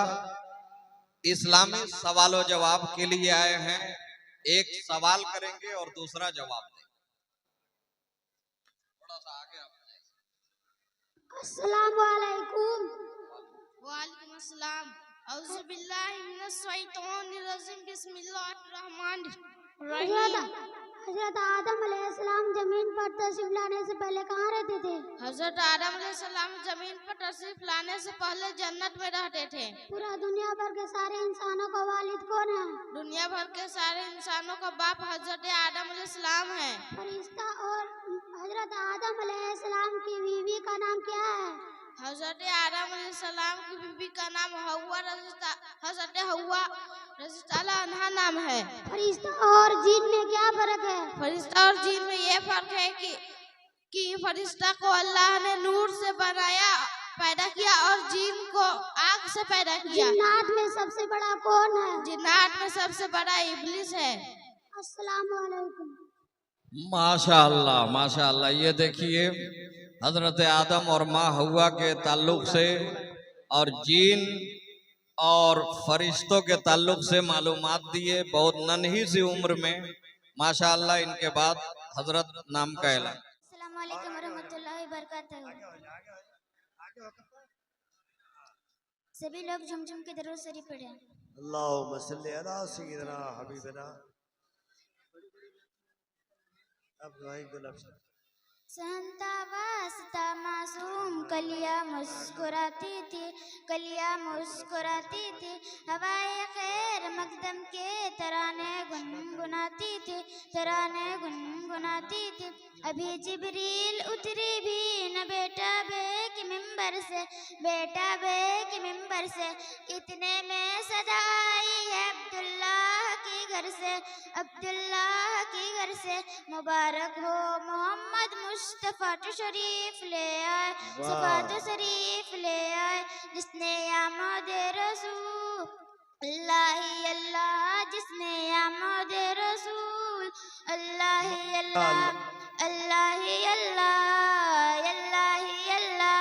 G: इस्लामी सवालों जवाब के लिए आए हैं। एक सवाल करेंगे और दूसरा जवाब देंगे।
C: अस्सलामुअलैकुम।
E: वालेकुम अस्सलाम। औज़ु बिल्लाहि मिनश शैतानिर रजीम। बिस्मिल्लाहिर रहमानिर रहीम।
C: हजरत आदम अलैहिस्सलाम जमीन पर तशरीफ लाने से पहले कहाँ रहते थे?
E: हजरत आदम अलैहिस्सलाम जमीन पर तशरीफ लाने से पहले जन्नत में रहते थे।
C: पूरा दुनिया भर के सारे इंसानों का वालिद कौन है?
E: दुनिया भर के सारे इंसानों का बाप हजरत आदम अलैहिस्सलाम है।
C: फरिश्ता और हजरत आदम अलैहिस्सलाम की बीवी का नाम क्या है?
E: हजरत आदम अलैहिस्सलाम की बीवी का नाम हव्वा हजरत हव्वा रज़ियल्लाहु अन्हा नाम है।
C: फरिश्ता और जिन में क्या फर्क है?
E: फरिश्ता और जिन में ये फर्क है कि फरिश्ता को अल्लाह ने नूर से बनाया पैदा किया और जिन को आग से पैदा किया।
C: जिन्नात में सबसे बड़ा कौन है?
E: जिन्नात में सबसे बड़ा इब्लिस है।
C: अस्सलामु अलैकुम।
G: माशाअल्लाह माशाअल्लाह। ये देखिए हजरत आदम और माँ हव्वा के ताल्लुक से और जीन और फरिश्तों के ताल्लुक से मालूमात दिए बहुत नन्ही सी उम्र में। माशाअल्लाह। इनके बाद हजरत नाम का ऐलान।
C: अस्सलामु अलैकुम वरहमतुल्लाहि वबरकातुहू। सभी लोग झुमझुम के दरूद शरीफ पढ़ें।
B: अल्लाहुम्मा सल्ली अला सय्यिदना हबीबना। अब गाएंगे लफ्ज़।
C: सहनता वास्ता मासूम कलियां मुस्कुराती थी, कलियां मुस्कुराती थी। हवाए खैर मकदम के तराने गुनगुनाती थी, तराने गुनगुनाती थी। अभी जिब्रील उतरी भी न बेटा बे के मिंबर से, बेटा बे के मिंबर से। इतने में सदा आई है अब्दुल्लाह के घर से, अब्दुल्लाह के घर से। मुबारक हो मोहम्मद मुस्तफ़ा तो शरीफ ले आए, सफ़ा तो शरीफ ले आए। जिसने आमद रसूल अल्लाह ही अल्लाह, जिसने आमद रसूल अल्लाह ही अल्लाह, अल्लाह ही अल्लाह, अल्लाह ही अल्लाह,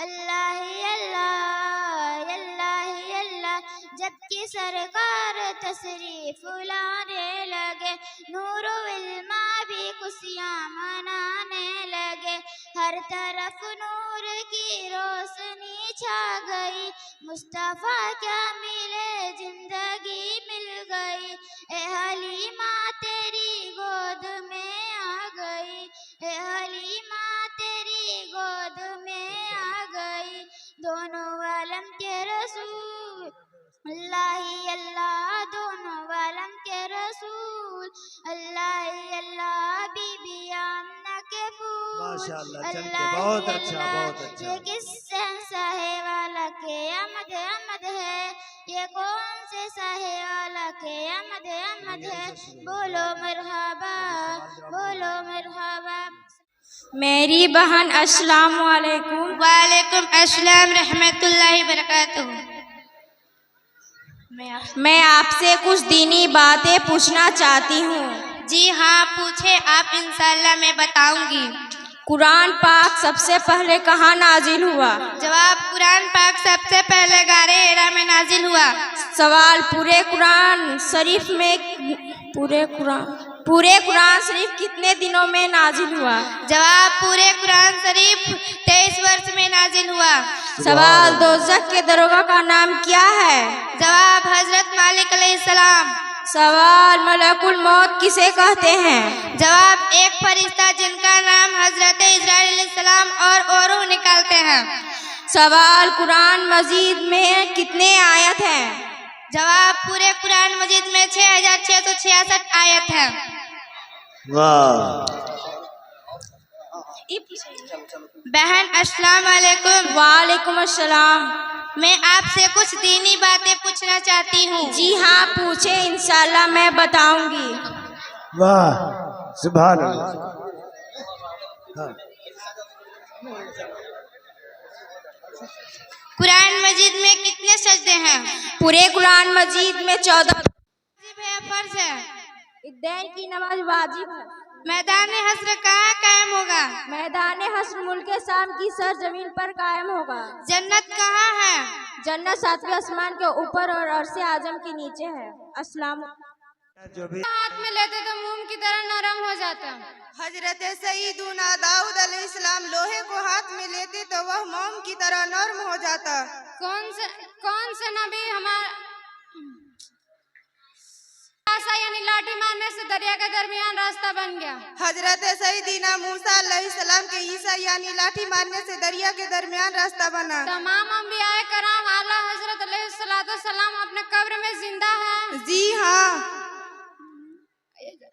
C: अल्लाह ही अल्लाह, अल्लाह ही अल्लाह। जबकि सरकार तशरीफ लाने लगे, नूरो इल्मा भी खुशियाँ मनाने लगे। हर तरफ नूर की रोशनी छा गई, मुस्तफ़ा क्या मिले जिंदगी मिल गई। ए हलीमा तेरी गोद में आ गई, ए हलीमा तेरी गोद में आ गई। दोनों आलम के रसूल अल्लाह ही अल्लाह, दोनों आलम के रसूल अल्लाह ही अल्लाह। बीबी आमना के फूल
B: माशाअल्लाह। चल के
C: अल्लाह
B: बहुत
C: ही
B: अच्छा
C: अल्लाह।
B: बहुत अच्छा।
C: ये किससे साहे वाला के अमद अमद है, ये कौन से साहे वाला के अमद अमद है। बोलो मरहबा, बोलो मरहबा।
H: मेरी बहन अस्सलाम वालेकुम।
E: वालेकुम अस्सलाम रहमतुल्लाहि बरकातुहू।
H: मैं आपसे कुछ दीनी बातें पूछना चाहती हूँ।
E: जी हाँ पूछे आप, इंशाअल्लाह मैं बताऊंगी।
H: कुरान पाक सबसे पहले कहाँ नाजिल हुआ?
E: जवाब, कुरान पाक सबसे पहले गारे हिरा में नाजिल हुआ।
H: सवाल, पूरे कुरान शरीफ कितने दिनों में नाजिल हुआ?
E: जवाब, पूरे कुरान शरीफ 23 वर्ष में नाजिल हुआ।
H: सवाल, दोज़ख के दरोगा का नाम क्या है?
E: जवाब, हजरत मालिक अलैहिस्सलाम।
H: सवाल, मलकुल मौत किसे कहते हैं?
E: जवाब, एक फरिश्ता जिनका नाम हजरत इजराइल अलैहिस्सलाम और रूह निकालते हैं।
H: सवाल, कुरान मजीद में कितने आयत हैं?
E: जवाब, पूरे कुरान मजीद में 6666 आयत है।
B: वाह।
E: बहन अस्सलाम वालेकुम।
H: वालेकुम अस्सलाम।
E: मैं आपसे कुछ दीनी बातें पूछना चाहती हूँ।
H: जी हाँ पूछे, इंशाल्लाह मैं बताऊंगी।
B: वाह सुभान अल्लाह। हाँ।
E: कुरान मजीद में कितने सजदे हैं?
H: पूरे कुरान मजीद में 14
E: वाजिब है, फर्ज है।
H: ईदैन की नमाज वाजिब है।
E: मैदान हश्र कहाँ कायम होगा?
H: मैदान हश्र मुल्के शाम की सरजमीन पर कायम होगा।
E: जन्नत कहाँ है?
H: जन्नत 7वें आसमान के ऊपर और अर्श आजम के नीचे है। अस्सलाम।
B: जो भी
H: हाथ में लेते तो मोम की तरह नरम हो जाता।
F: हजरत सईदुना दाऊद अलैहिस्सलाम लोहे को हाथ में लेते तो वह मोम की तरह नर्म हो जाता।
H: कौन से नबी हमारा यानी लाठी मारने से दरिया के दरमियान रास्ता बन गया?
F: हजरत सईदीना मूसा अलैहिस्सलाम के ईसा यानी लाठी मारने से दरिया के दरमियान रास्ता बना।
H: तमाम अंबियाए कराम आला हजरत अलैहिस्सलाम अपने कब्र में जिंदा है।
F: जी हाँ।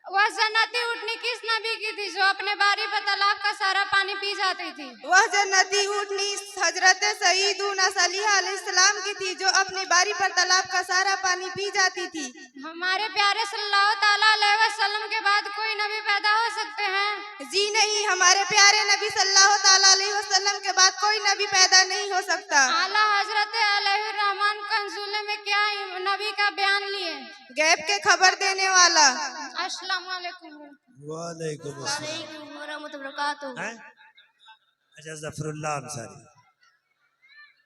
H: वह जन्नती ऊँटनी किस नबी की थी जो अपने बारी पर तालाब का सारा पानी पी जाती थी?
F: वह जन्नती ऊँटनी हजरत सईदुना सलीहा अलैहिस्सलाम की थी जो अपनी बारी पर तालाब का सारा पानी पी जाती थी।
H: हमारे प्यारे सल्लल्लाहु ताला अलैहि वसल्लम के बाद कोई नबी पैदा हो सकते हैं?
F: जी नहीं, हमारे प्यारे नबी सल्लल्लाहु ताला अलैहि वसल्लम के बाद कोई नबी पैदा नहीं हो सकता।
H: आला हजरत अलैहिर्रहमान कंजूले में क्या नबी का बयान लिए?
F: गैब के खबर देने वाला।
H: अस्सलाम वालेकुम।
B: वालेकुम अस्सलाम
H: वरहमतुल्लाह।
B: हैं? अच्छा जफरुल्लाह अंसारी।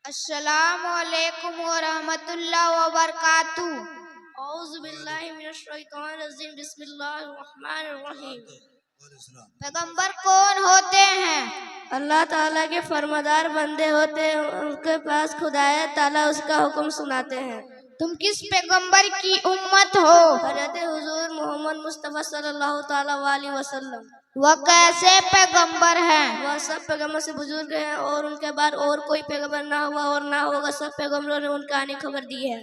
C: अस्सलाम वालेकुम व रहमतुल्लाह व बरकातहू।
D: औज़ु बिल्लाहि मिनश शैतानिर रजीम, बिस्मिल्लाहिर रहमानिर रहीम।
C: पैगंबर कौन होते हैं?
D: अल्लाह ताला के फरमादार बंदे होते हैं, उनके पास खुदाए ताला उसका हुक्म सुनाते हैं।
C: तुम किस पैगंबर की उम्मत हो?
D: हज़रत हुजूर मोहम्मद मुस्तफ़ा सल्लल्लाहु ताला अलैहि वसल्लम।
C: वह कैसे पैगंबर हैं?
D: वह सब पैगंबर से बुजुर्ग हैं और उनके बाद और कोई पैगंबर ना हुआ और ना होगा। सब पैगंबरों ने उनका आने खबर दी है।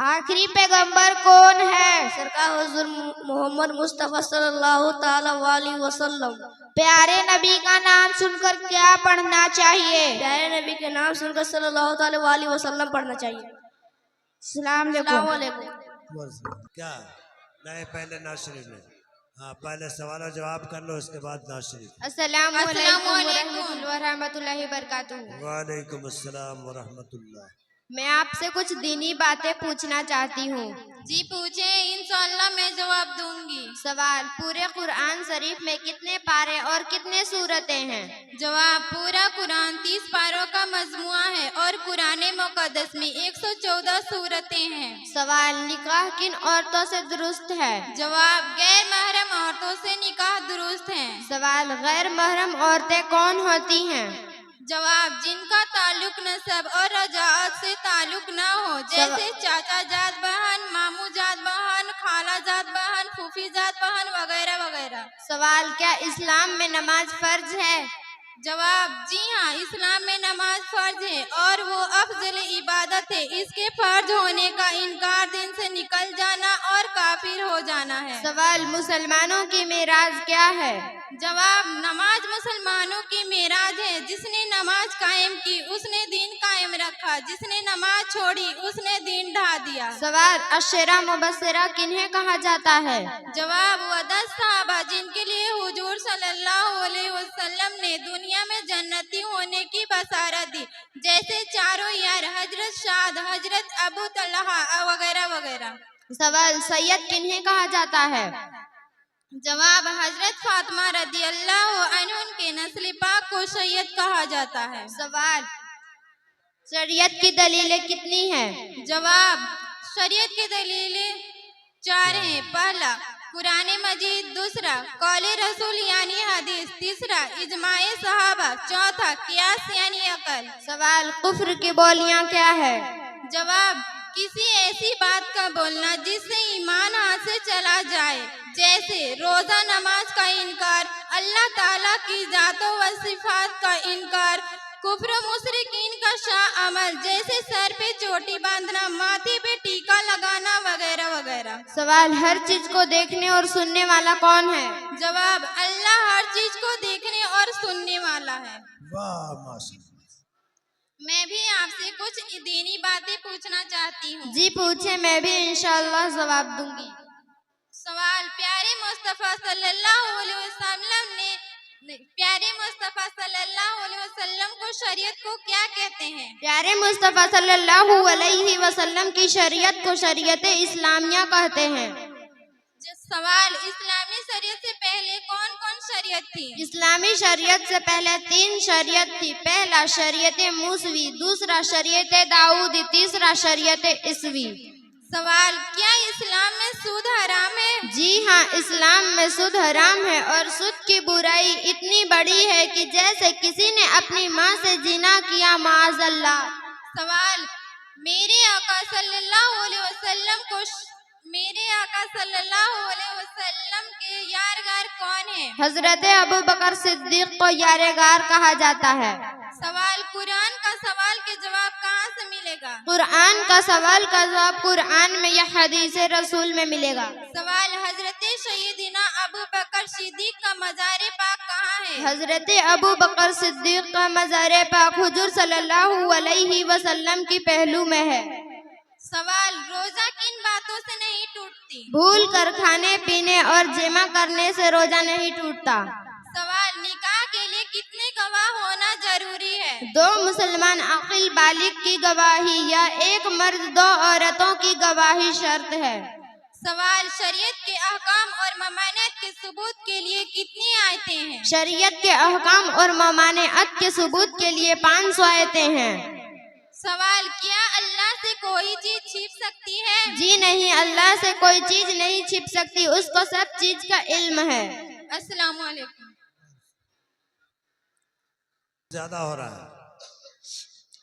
C: आखिरी पैगंबर कौन है?
D: सरकार हुजूर मोहम्मद मुस्तफ़ा सल्लल्लाहु ताला अलैहि वसल्लम।
C: प्यारे नबी का नाम सुनकर क्या पढ़ना चाहिए?
D: प्यारे नबी के नाम सुनकर सल्लल्लाहु ताला अलैहि वसल्लम पढ़ना चाहिए।
C: अस्सलाम
D: वालेकुम।
B: क्या नहीं, पहले नाज शरीफ में। हाँ, पहले सवाल जवाब कर लो, उसके बाद नाज शरीफ।
C: अस्सलाम वालेकुम व रहमतुल्लाहि व बरकातहू।
B: वालेकुम अस्सलाम व रहमतुल्लाह।
C: मैं आपसे कुछ दीनी बातें पूछना चाहती हूँ।
H: जी पूछे, इंशाअल्लाह मैं जवाब दूंगी।
C: सवाल, पूरे कुरान शरीफ में कितने पारे और कितने सूरतें हैं?
H: जवाब, पूरा कुरान 30 पारों का मजमुआ है और कुरान मुकद्दस में 114 सूरतें हैं।
C: सवाल, निकाह किन औरतों से दुरुस्त है?
H: जवाब, गैर महरम औरतों से निकाह दुरुस्त है।
C: सवाल, गैर महरम औरतें कौन होती हैं?
H: जवाब, जिनका ताल्लुक नसब और रजाअत से ताल्लुक ना हो, जैसे चाचा जात बहन, मामू जात बहन, खाला जात बहन, फूफी जात बहन वगैरह वगैरह।
C: सवाल, क्या इस्लाम में नमाज फर्ज है?
H: जवाब, जी हाँ, इस्लाम में नमाज फर्ज है और वो अफजल इबादत है। इसके फर्ज होने का इनकार दिन से निकल जाना और काफिर हो जाना है।
C: सवाल, मुसलमानों की मेराज क्या है?
H: जवाब, नमाज मुसलमानों की मेराज है। जिसने नमाज कायम की उसने दीन कायम रखा, जिसने नमाज छोड़ी उसने दीन ढा दिया।
C: सवाल, अशरा मुबस्सिरा किन्हें कहा जाता है?
H: जवाब, वह 10 सहाबा जिनके लिए हुजूर सल्लल्लाहु अलैहि वसल्लम ने दुनिया में जन्नती होने की बसारत दी, जैसे चारों यार, हजरत शाद, हजरत अबू तलहा वगैरह वगैरह।
C: सवाल, सैयद किन्हें कहा जाता है?
H: जवाब, हजरत फातिमा रदियल्लाहु अन्हा के नस्ल पाक को सैयद कहा जाता है।
C: सवाल, शरीयत की दलीलें कितनी हैं?
H: जवाब, शरीयत की दलीलें 4 हैं। पहला, कुरान मजीद। दूसरा, कौले रसूल यानी हदीस। तीसरा, इजमाए सहाबा। चौथा, कियास यानी अकल।
C: सवाल, कुफ्र की बोलियां क्या है?
H: जवाब, किसी ऐसी बात का बोलना जिससे ईमान हाथ से चला जाए, जैसे रोजा नमाज का इनकार, अल्लाह ताला की जातो व सिफात का इनकार, कुफ्र मुशरिकीन का शाह अमल, जैसे सर पे चोटी बांधना, माथे पे टीका लगाना वगैरह वगैरह।
C: सवाल, हर चीज को देखने और सुनने वाला कौन है?
H: जवाब, अल्लाह हर चीज को देखने और सुनने वाला है।
B: वाह माशाअल्लाह।
H: मैं भी आपसे कुछ दीनी बातें पूछना चाहती हूँ।
C: जी पूछे, मैं भी इंशाअल्लाह जवाब दूंगी।
H: सवाल, प्यारे मुस्तफ़ा सल्लल्लाहु अलैहि वसल्लम को शरीयत को क्या कहते हैं?
C: प्यारे मुस्तफ़ा सल्लल्लाहु अलैहि वसल्लम की शरीयत को शरीयत इस्लामिया कहते हैं।
H: सवाल, इस्लामी शरीयत से पहले कौन कौन शरीयत थी?
C: इस्लामी शरीयत से पहले 3 शरीयत थी। पहला शरीयत मूसवी, दूसरा शरीयत दाऊदी, तीसरा शरीयत ईसवी।
H: सवाल, क्या इस्लाम में सूद हराम है?
C: जी हाँ, इस्लाम में सूद हराम है और सूद की बुराई इतनी बड़ी है कि जैसे किसी ने अपनी माँ से जिना किया, माअज़ल्लाह।
H: सवाल, मेरे आका सल्लल्लाहु अलैहि वसल्लम के यारगार कौन है?
C: हजरत अबू बकर सिद्दीक को यारेगार कहा जाता है।
H: सवाल, कुरान का सवाल के जवाब कहाँ से मिलेगा?
C: कुरान का सवाल का जवाब कुरान में या हदीस रसूल में मिलेगा।
H: सवाल, हजरत सैयदना अबू बकर सिद्दीक का मज़ार पाक कहाँ है?
C: हजरत अबू बकर सिद्दीक का मज़ार पाक हुजूर सल्लल्लाहु अलैहि वसल्लम की पहलू में है।
H: सवाल, रोजा किन बातों से नहीं टूटती?
C: भूल कर खाने पीने और जिमा करने से रोजा नहीं टूटता।
H: सवाल, निकाह के लिए कितने गवाह होना जरूरी है?
C: 2 मुसलमान अक़िल बालिग की गवाही या 1 मर्द 2 औरतों की गवाही शर्त है।
H: सवाल, शरीयत के अहकाम और ममानियत के सबूत के लिए कितनी आयतें हैं?
C: शरीयत के अहकाम और ममानियत के सबूत के लिए 500 आयतें हैं।
H: सवाल, क्या अल्लाह से कोई चीज छिप सकती है?
C: जी नहीं, अल्लाह से कोई चीज नहीं छिप सकती, उसको सब चीज का इल्म है।
H: अस्सलाम वालेकुम।
B: ज्यादा हो रहा है।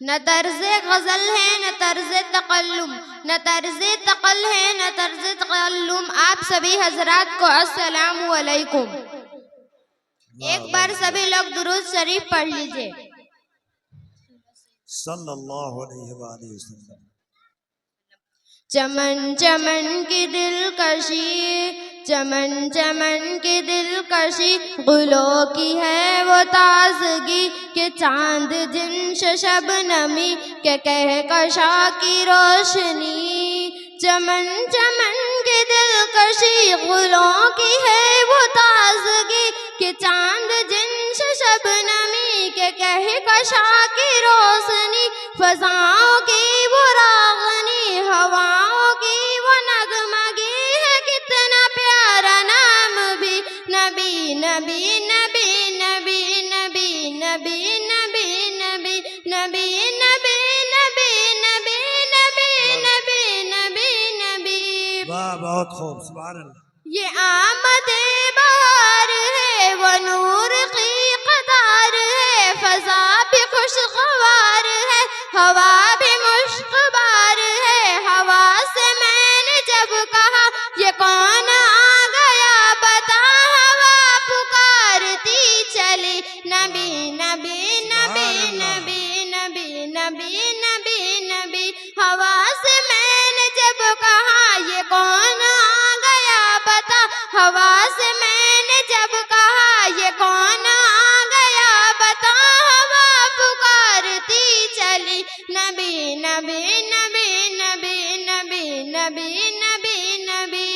C: न तर्ज़े गज़ल है न तर्ज़े तकल्लुम, न तर्ज़े तक़ल है न तर्ज़े तकल्लुम। आप सभी हजरात को अस्सलामु अलैकुम। एक बार सभी लोग दुरूद शरीफ पढ़ लीजिए।
B: सल्लल्लाहु अलैहि वसल्लम।
C: चमन चमन की दिलकशी, चमन चमन की दिलकशी, गुलों की है वो ताजगी के चांद जिन शबनमी के कहकशा की रोशनी। चमन चमन की दिलकशी, गुलों की है वो ताजगी के चांद जिन शबनमी के कहकशा की रोशनी। फज़ाओं की वो रागनी, हवाओं की वो नगमगी है, कितना प्यारा नाम भी नबी नबी नबी नबी नबी नबी नबी नबी नबी नबी नबी नबी नबी नबी नबी नबी।
B: वाह, बहुत खूब, सुभान अल्लाह।
C: ये आमदे बहार है, वो नूर की कतार है, फजा भी खुशगवार है, हवा भी मुश्कबार है। हवा से मैंने जब कहा ये कौन आ गया बता, हवा पुकारती चली नबी नबी नबी नबी नबी नबी नबी नबी। हवा से मैंने जब कहा ये कौन आ गया बता, हवा से मैंने जब कहा ये कौन आ गया बता, हवा पुकारती चली नबी नबी नबी नबी नबी नबी नबी नबी।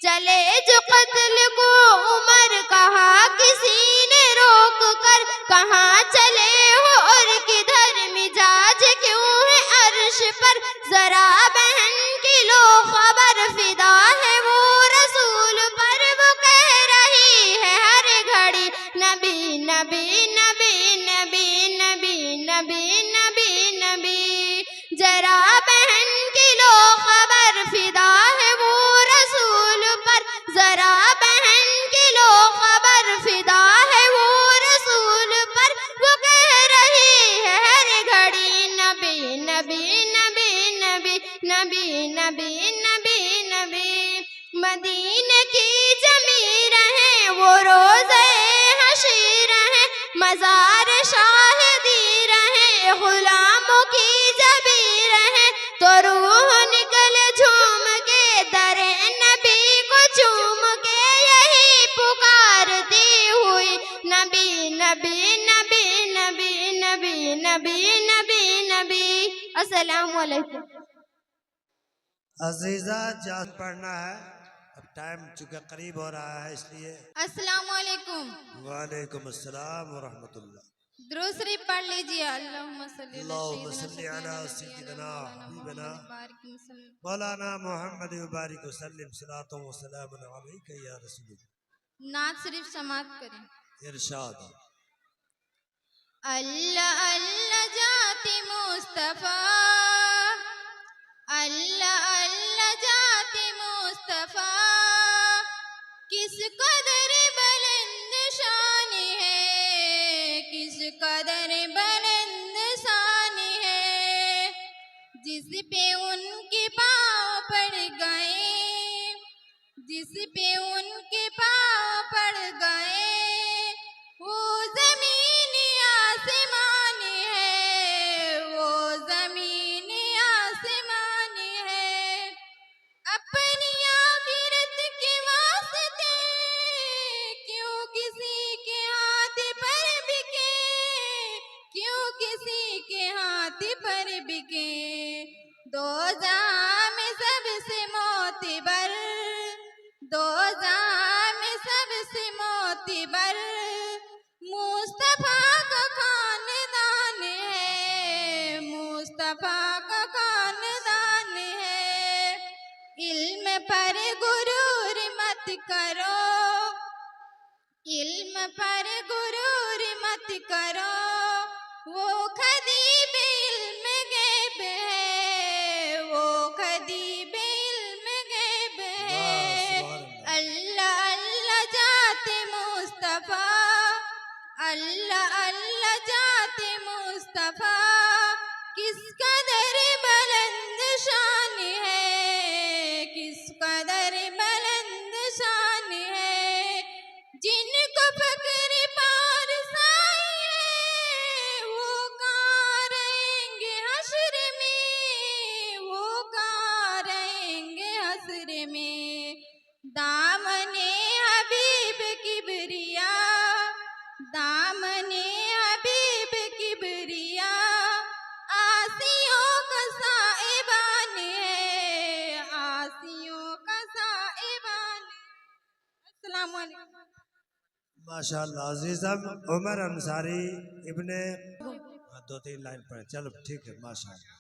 C: चले जो कत्ल को उमर, कहा किसी ने रोक कर, कहाँ चले हो और किधर, मिजाज क्यों है अर्श पर, जरा बहन की लो खबर, फिदा है वो रसूल पर, वो कह रही है हर घड़ी नबी नबी नबी नबी नबी नबी नबी नबी। जरा बहन की लो खबर, फिदा है वो रसूल पर, जरा बहन की लो खबर, फिदा है वो रसूल पर, वो कह रही है हर घड़ी नबी नबी नबी नबी नबी नबी नबी नबी। मदीने की जमीर है वो रोज़े हशीर है, मज़ार शाहिदीर है, गुलामों की जबीर है, तो रूह निकले झूम के दरे नबी को चूम के, यही पुकारती हुई नबी नबी नबी नबी नबी नबी नबी नबी। अस्सलाम वालेकुम।
B: अजीजा जात पढ़ना है, अब टाइम चूंकि करीब हो रहा है इसलिए।
H: अस्सलाम वालेकुम।
B: वालेकुम अस्सलाम व रहमतुल्लाह।
H: दुरूद शरीफ पढ़ लीजिए। अल्लाहुम्मा सल्ली
B: अला सय्यिदना हबीबना मौलाना मोहम्मद व बारिक वसल्लम सलातु व सलामुन अलैका या रसूलुल्लाह।
H: नात शरीफ समाप्त करें।
B: इरशाद।
H: अल्लाह अल्लाह जाति मुस्तफ़ा, अल्लाह अल्लाह मुस्तफा किस कदर बुलंद शान है, किस कदर बुलंद शान है। जिस पे उनके पाँव पड़ गए, जिस पे उनके पाँव पड़ गए, वो जमीन आसमान है, वो जमीन आसमान है। अपनी आखिरत के वास्ते क्यों किसी के हाथ पर बिके, क्यों किसी के हाथ पर बिके। दो जहां में सबसे मोतिबर, दो जहां में सबसे मोतिबर मुस्तफा का खानदान है, मुस्तफा का खानदान है। इल्म पर गुरूर मत करो, इल्म पर गुरूर मत करो, वो खदीब इल्म गैब है, वो खदीब इल्म गैब है। अल्लाह अल्लाह जाते मुस्तफा, अल्लाह अल्लाह जाते मुस्तफा किस कदर बुलंद शान है, किस कदर बुलंद शान है। जिनको फक्र पार साई है, वो कहाँ रहेंगे हश्र में, वो कहाँ रहेंगे हश्र में। दामने हबीब किबरिया, दामने हबीब किबरिया आसियों का साइबान है, आसियों का साइबान है। अस्सलाम वालेकुम।
B: माशाअल्लाह अजीज साहब उमर अंसारी इब्ने 2-3 लाइन पढ़े, चलो ठीक है माशाअल्लाह।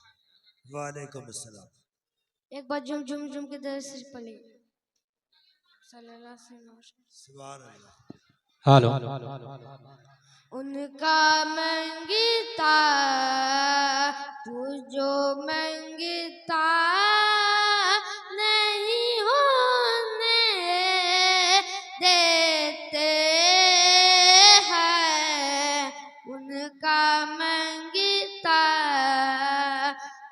B: वालेकुम अस्सलाम।
D: एक बार झुम झुम झुम के दर से पढ़े सल्लल्लाहु अलैहि वसल्लम।
B: सुभान अल्लाह।
A: हेलो
D: उनका मंगता तू जो मंगता नहीं होने देते हैं, उनका मंगता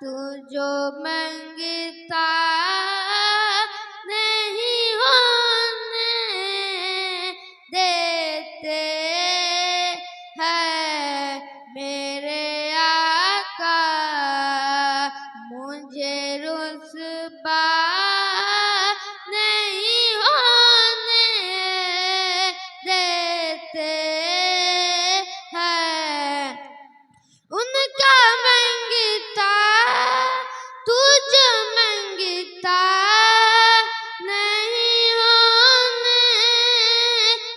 D: तू जो मंगता नहीं होने देते हैं। मेरे आका मुझे रुसवा नहीं होने देते हैं। उनका मंगता तुझ मंगता नहीं होने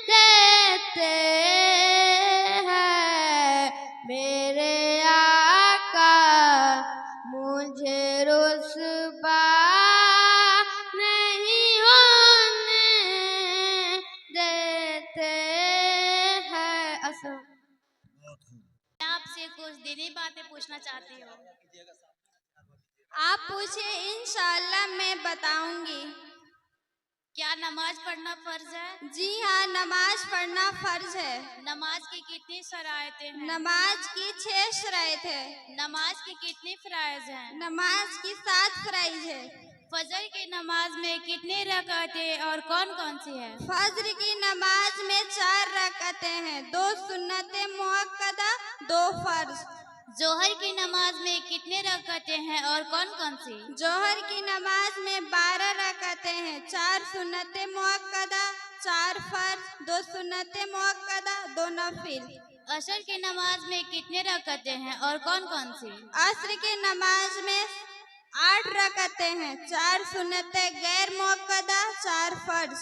D: देते हैं। मेरे आका मुझे रुसवा नहीं होने देते हैं।
H: मैं आपसे कुछ दिनी बातें पूछना चाहती हूँ। आप पूछे, इंशाअल्लाह मैं बताऊंगी। क्या नमाज पढ़ना फर्ज है? जी हाँ, नमाज पढ़ना फर्ज है। नमाज की कितनी शरायतें हैं? नमाज की 6 शरायत है। नमाज की कितनी फराइज हैं? नमाज की 7 फराइज है। फजर की नमाज में कितने रकातें और कौन कौन सी है? फजर की नमाज में 4 रकातें हैं, 2 सुन्नते मुअक्कदा, 2 फर्ज। जोहर की नमाज में कितने रकातें हैं और कौन कौन सी? जोहर की नमाज में 12 रकातें हैं, 4 सुन्नते मुअक्कदा, 4 फर्ज, 2 सुन्नते मुअक्कदा, 2 नफिल। असर की नमाज में कितने रकातें हैं और कौन कौन सी? असर की नमाज में 8 रकातें हैं, 4 सुन्नते गैर मुअक्कदा, 4 फर्ज।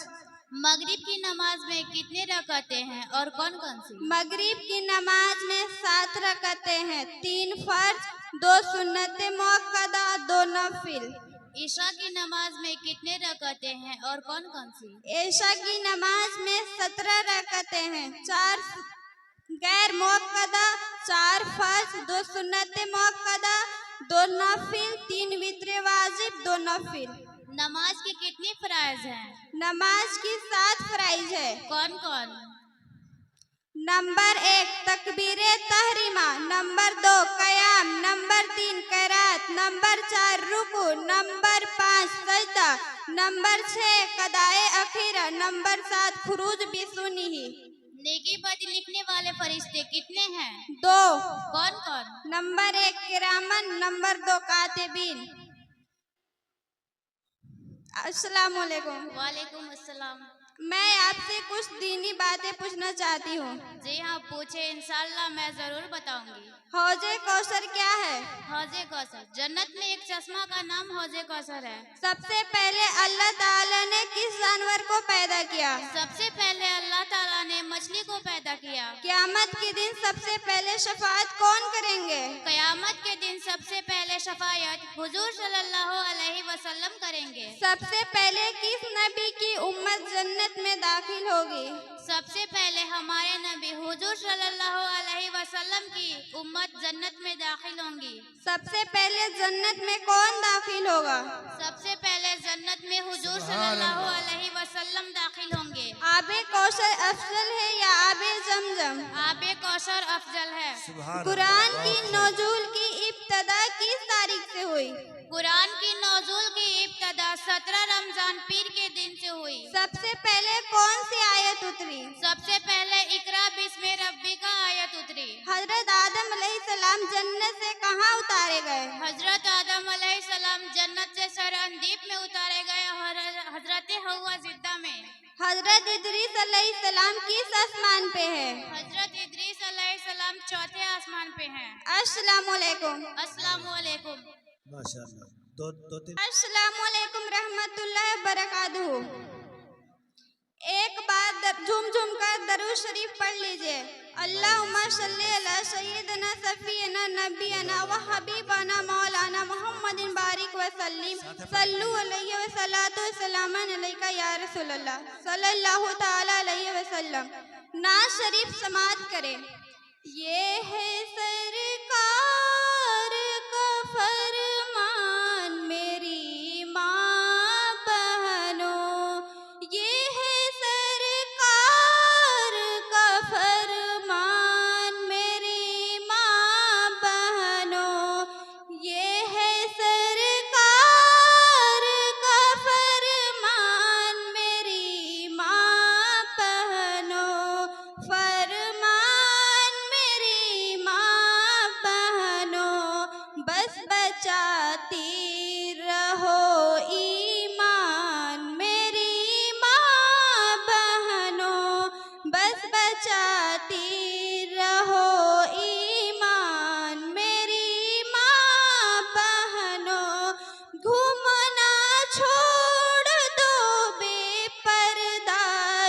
H: मगरिब की नमाज में कितने रकातें हैं और कौन कौन सी? मगरिब की नमाज में 7 रकातें हैं, 3 फर्ज, 2 सुन्नते मुअक्कदा, 2 नफिल। ईशा की नमाज में कितने रकातें हैं और कौन कौन सी? ईशा की नमाज में 17 रकातें हैं, 4 गैर मुअक्कदा, 4 फर्ज, 2 सुन्नते मुअक्कदा, 2 नफिल, 3 वित्र वाजिब, 2 नफिल। नमाज के कितने फराइज हैं?
E: नमाज की 7 फराइज है।
H: कौन कौन?
E: नंबर 1 तकबीरे तहरीमा, नंबर 2 कयाम, नंबर 3 क़िरात, नंबर 4 रुकू, नंबर 5 सजदा, नंबर 6 कदाए अखीरा, नंबर 7 खुरूज बिसुनिही।
H: नेकी बद लिखने वाले फरिश्ते कितने हैं?
E: 2।
H: कौन कौन?
E: नंबर 1 किरामन, नंबर 2 कातिबीन। अस्सलाम वालेकुम।
H: वालेकुम अस्सलाम।
E: मैं आपसे कुछ दीनी बातें पूछना चाहती हूँ।
H: जी हाँ, पूछे, इंशाल्लाह मैं जरूर बताऊंगी।
E: हौजे कौसर क्या है?
H: हौजे कौसर, जन्नत में एक चश्मा का नाम हौजे कौसर है।
E: सबसे पहले अल्लाह ताला ने किस जानवर को पैदा किया?
H: सबसे पहले अल्लाह ताला ने मछली को पैदा किया।
E: क़यामत के दिन सबसे पहले शफाअत कौन करेंगे?
H: क़यामत के दिन सबसे पहले शफायत हुजूर सल्लल्लाहु अलैहि वसल्लम करेंगे।
E: सबसे पहले किस नबी की उम्मत जन्नत में दाखिल होगी?
H: सबसे पहले हमारे नबी हुजूर सल्लल्लाहु अलैहि वसल्लम की उम्मत जन्नत में दाखिल होंगी।
E: सबसे पहले जन्नत में कौन दाखिल होगा?
H: सबसे पहले जन्नत में हुजूर सल्लल्लाहु अलैहि वसल्लम दाखिल होंगे।
E: आबे कौसर अफजल है या आबे जमजम?
H: आबे कौसर अफजल है।
E: कुरान की नज़ूल की इब्तदा किस तारीख से हुई?
H: कुरान की नज़ूल की इब्तदा 17 रमजान पीर के दिन से हुई।
E: सबसे पहले कौन सी आयत उतरी?
H: सबसे पहले इकरा बिस्मि रब्बिका आयत उतरी।
E: हजरत आदम अलैहिस्सलाम जन्नत से कहाँ उतारे गए?
H: हजरत आदम अलैहिस्सलाम जन्नत से सरअंदीप में उतारे गए और हजरत हव्वा जिद्दा में।
E: हजरत इदरीस अलैहिस्सलाम किस आसमान पे है?
H: हजरत इदरीस अलैहिस्सलाम चौथे आसमान पे हैं।
E: अस्सलाम वालेकुम।
H: अस्सलाम वालेकुम।
B: माशाल्लाह। दो तीन।
E: अस्सलाम वालेकुम रहमतुल्लाहि व बरकातुहू। एक बार झूम झूम कर दरूद शरीफ पढ़ लीजिए। अल्लाहुम्मा सल्ली अला सय्यिदना सफ़ीना नबीना व हबीबना मौलाना मुहम्मदिन बारिक व सल्लिम सल्लु अलैहि व सलातु व सलामन अलैका या रसूलल्लाह सल्लल्लाहु तआला अलैहि व सल्लम। नाज़ शरीफ समाअत करें। ये है सरकार का फरमान मेरी माँ बहनों, ये है सरकार का फरमान मेरी माँ बहनों, ये है सरकार का फरमान मेरी माँ बहनों, फरमान मेरी माँ बहनों, बस बचाती रहो ईमान मेरी माँ बहनों, बस बचाती रहो ईमान मेरी माँ बहनों। घूमना छोड़ दो बेपर्दा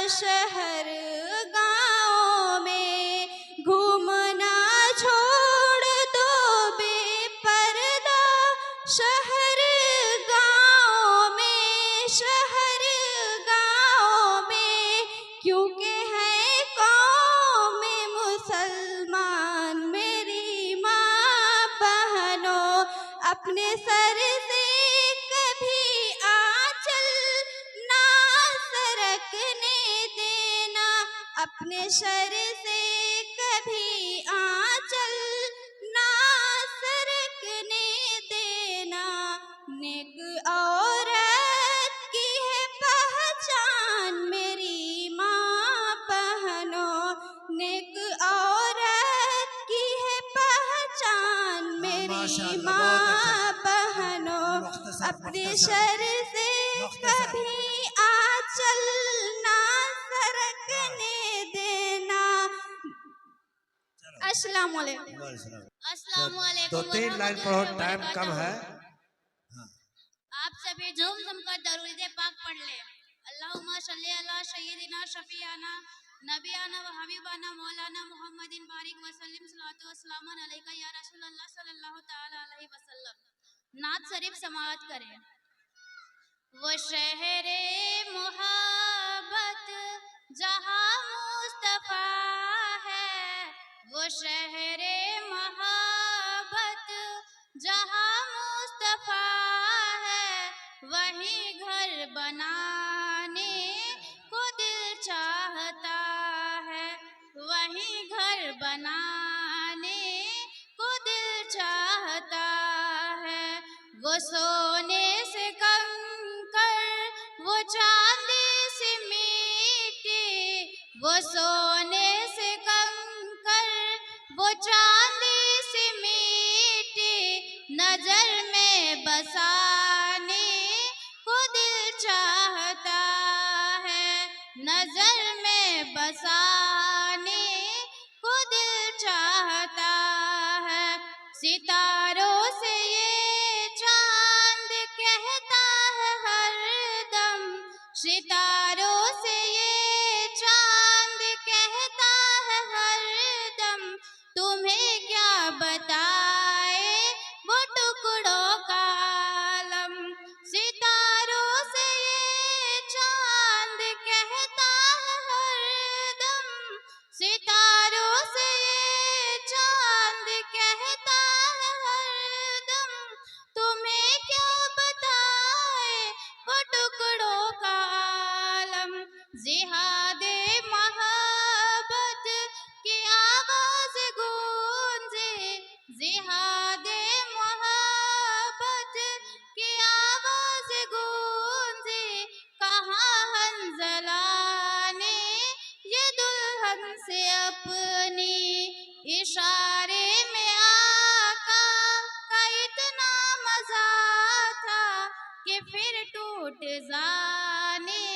E: शहर गाँव में, घूमना छोड़ दो बेपर्दा शहर गाँव में, शहर गाँव में, क्योंकि है कौम मुसलमान मेरी माँ बहनों। अपने सर से कभी आंचल ना सरकने देना, अपने सर से कभी आंचल ना सरकने देना। नेक औरत की है पहचान मेरी माँ बहनों, नेक औरत की है पहचान मेरी
B: माशाअल्लाह,
E: माँ
B: बहुत अच्छा।
E: बहनों।
B: मुख्तसर,
E: अपने
B: मुख्तसर।
E: सर से
B: मुख्तसर।
E: कभी आंचल ना सरकने देना। अस्सलाम वालेकुम।
H: अस्सलाम वालेकुम।
B: दो तीन लाइन पढ़ो, टाइम कम है।
H: आप सभी झूम झूम कर दरूद पाक पढ़ ले। अल्लाहुम्मा सल्ली अला सय्यिदिना शफीआना नबियाना व हबीबाना मौलाना मुहम्मदिन बारिक व सल्लिम सलातु व सलामन अलैका या रसूलल्लाह सल्लल्लाहु तआला अलैहि वसल्लम। नात शरीफ समाअत करें। वो शहरे मोहब्बत जहाँ मुस्तफा है, वो शहरे मोहब्बत जहाँ मुस्तफा है, वही वहीं घर बनाने को दिल चाहता है, वहीं घर बनाने को दिल चाहता है। वो सोने से कंकर, वो चांदी से मिट्टी, वो सोने से कंकर, वो चांदी से मिट्टी, नजर में बसाने को दिल चाहता है, नजर में बसाने को दिल चाहता है। सितारों से ये चांद कहता है हरदम, सितारों से ये चांद कहता है हरदम, तुम्हें क्या बताए वो टुकड़ों का आलम। सितारों से ये चांद कहता है हरदम, सितारों से ये चांद कहता है हरदम, तुम्हें क्या बताए वो टुकड़ों का आलम। जिहादे मोहब्बत की आवाज गूंजे, जिहादे मोहब्बत की आवाज गूंजे, कहाँ हंज़ला ने ये दुल्हन से अपनी, इशारे में आका का इतना मजा था कि फिर टूट जाने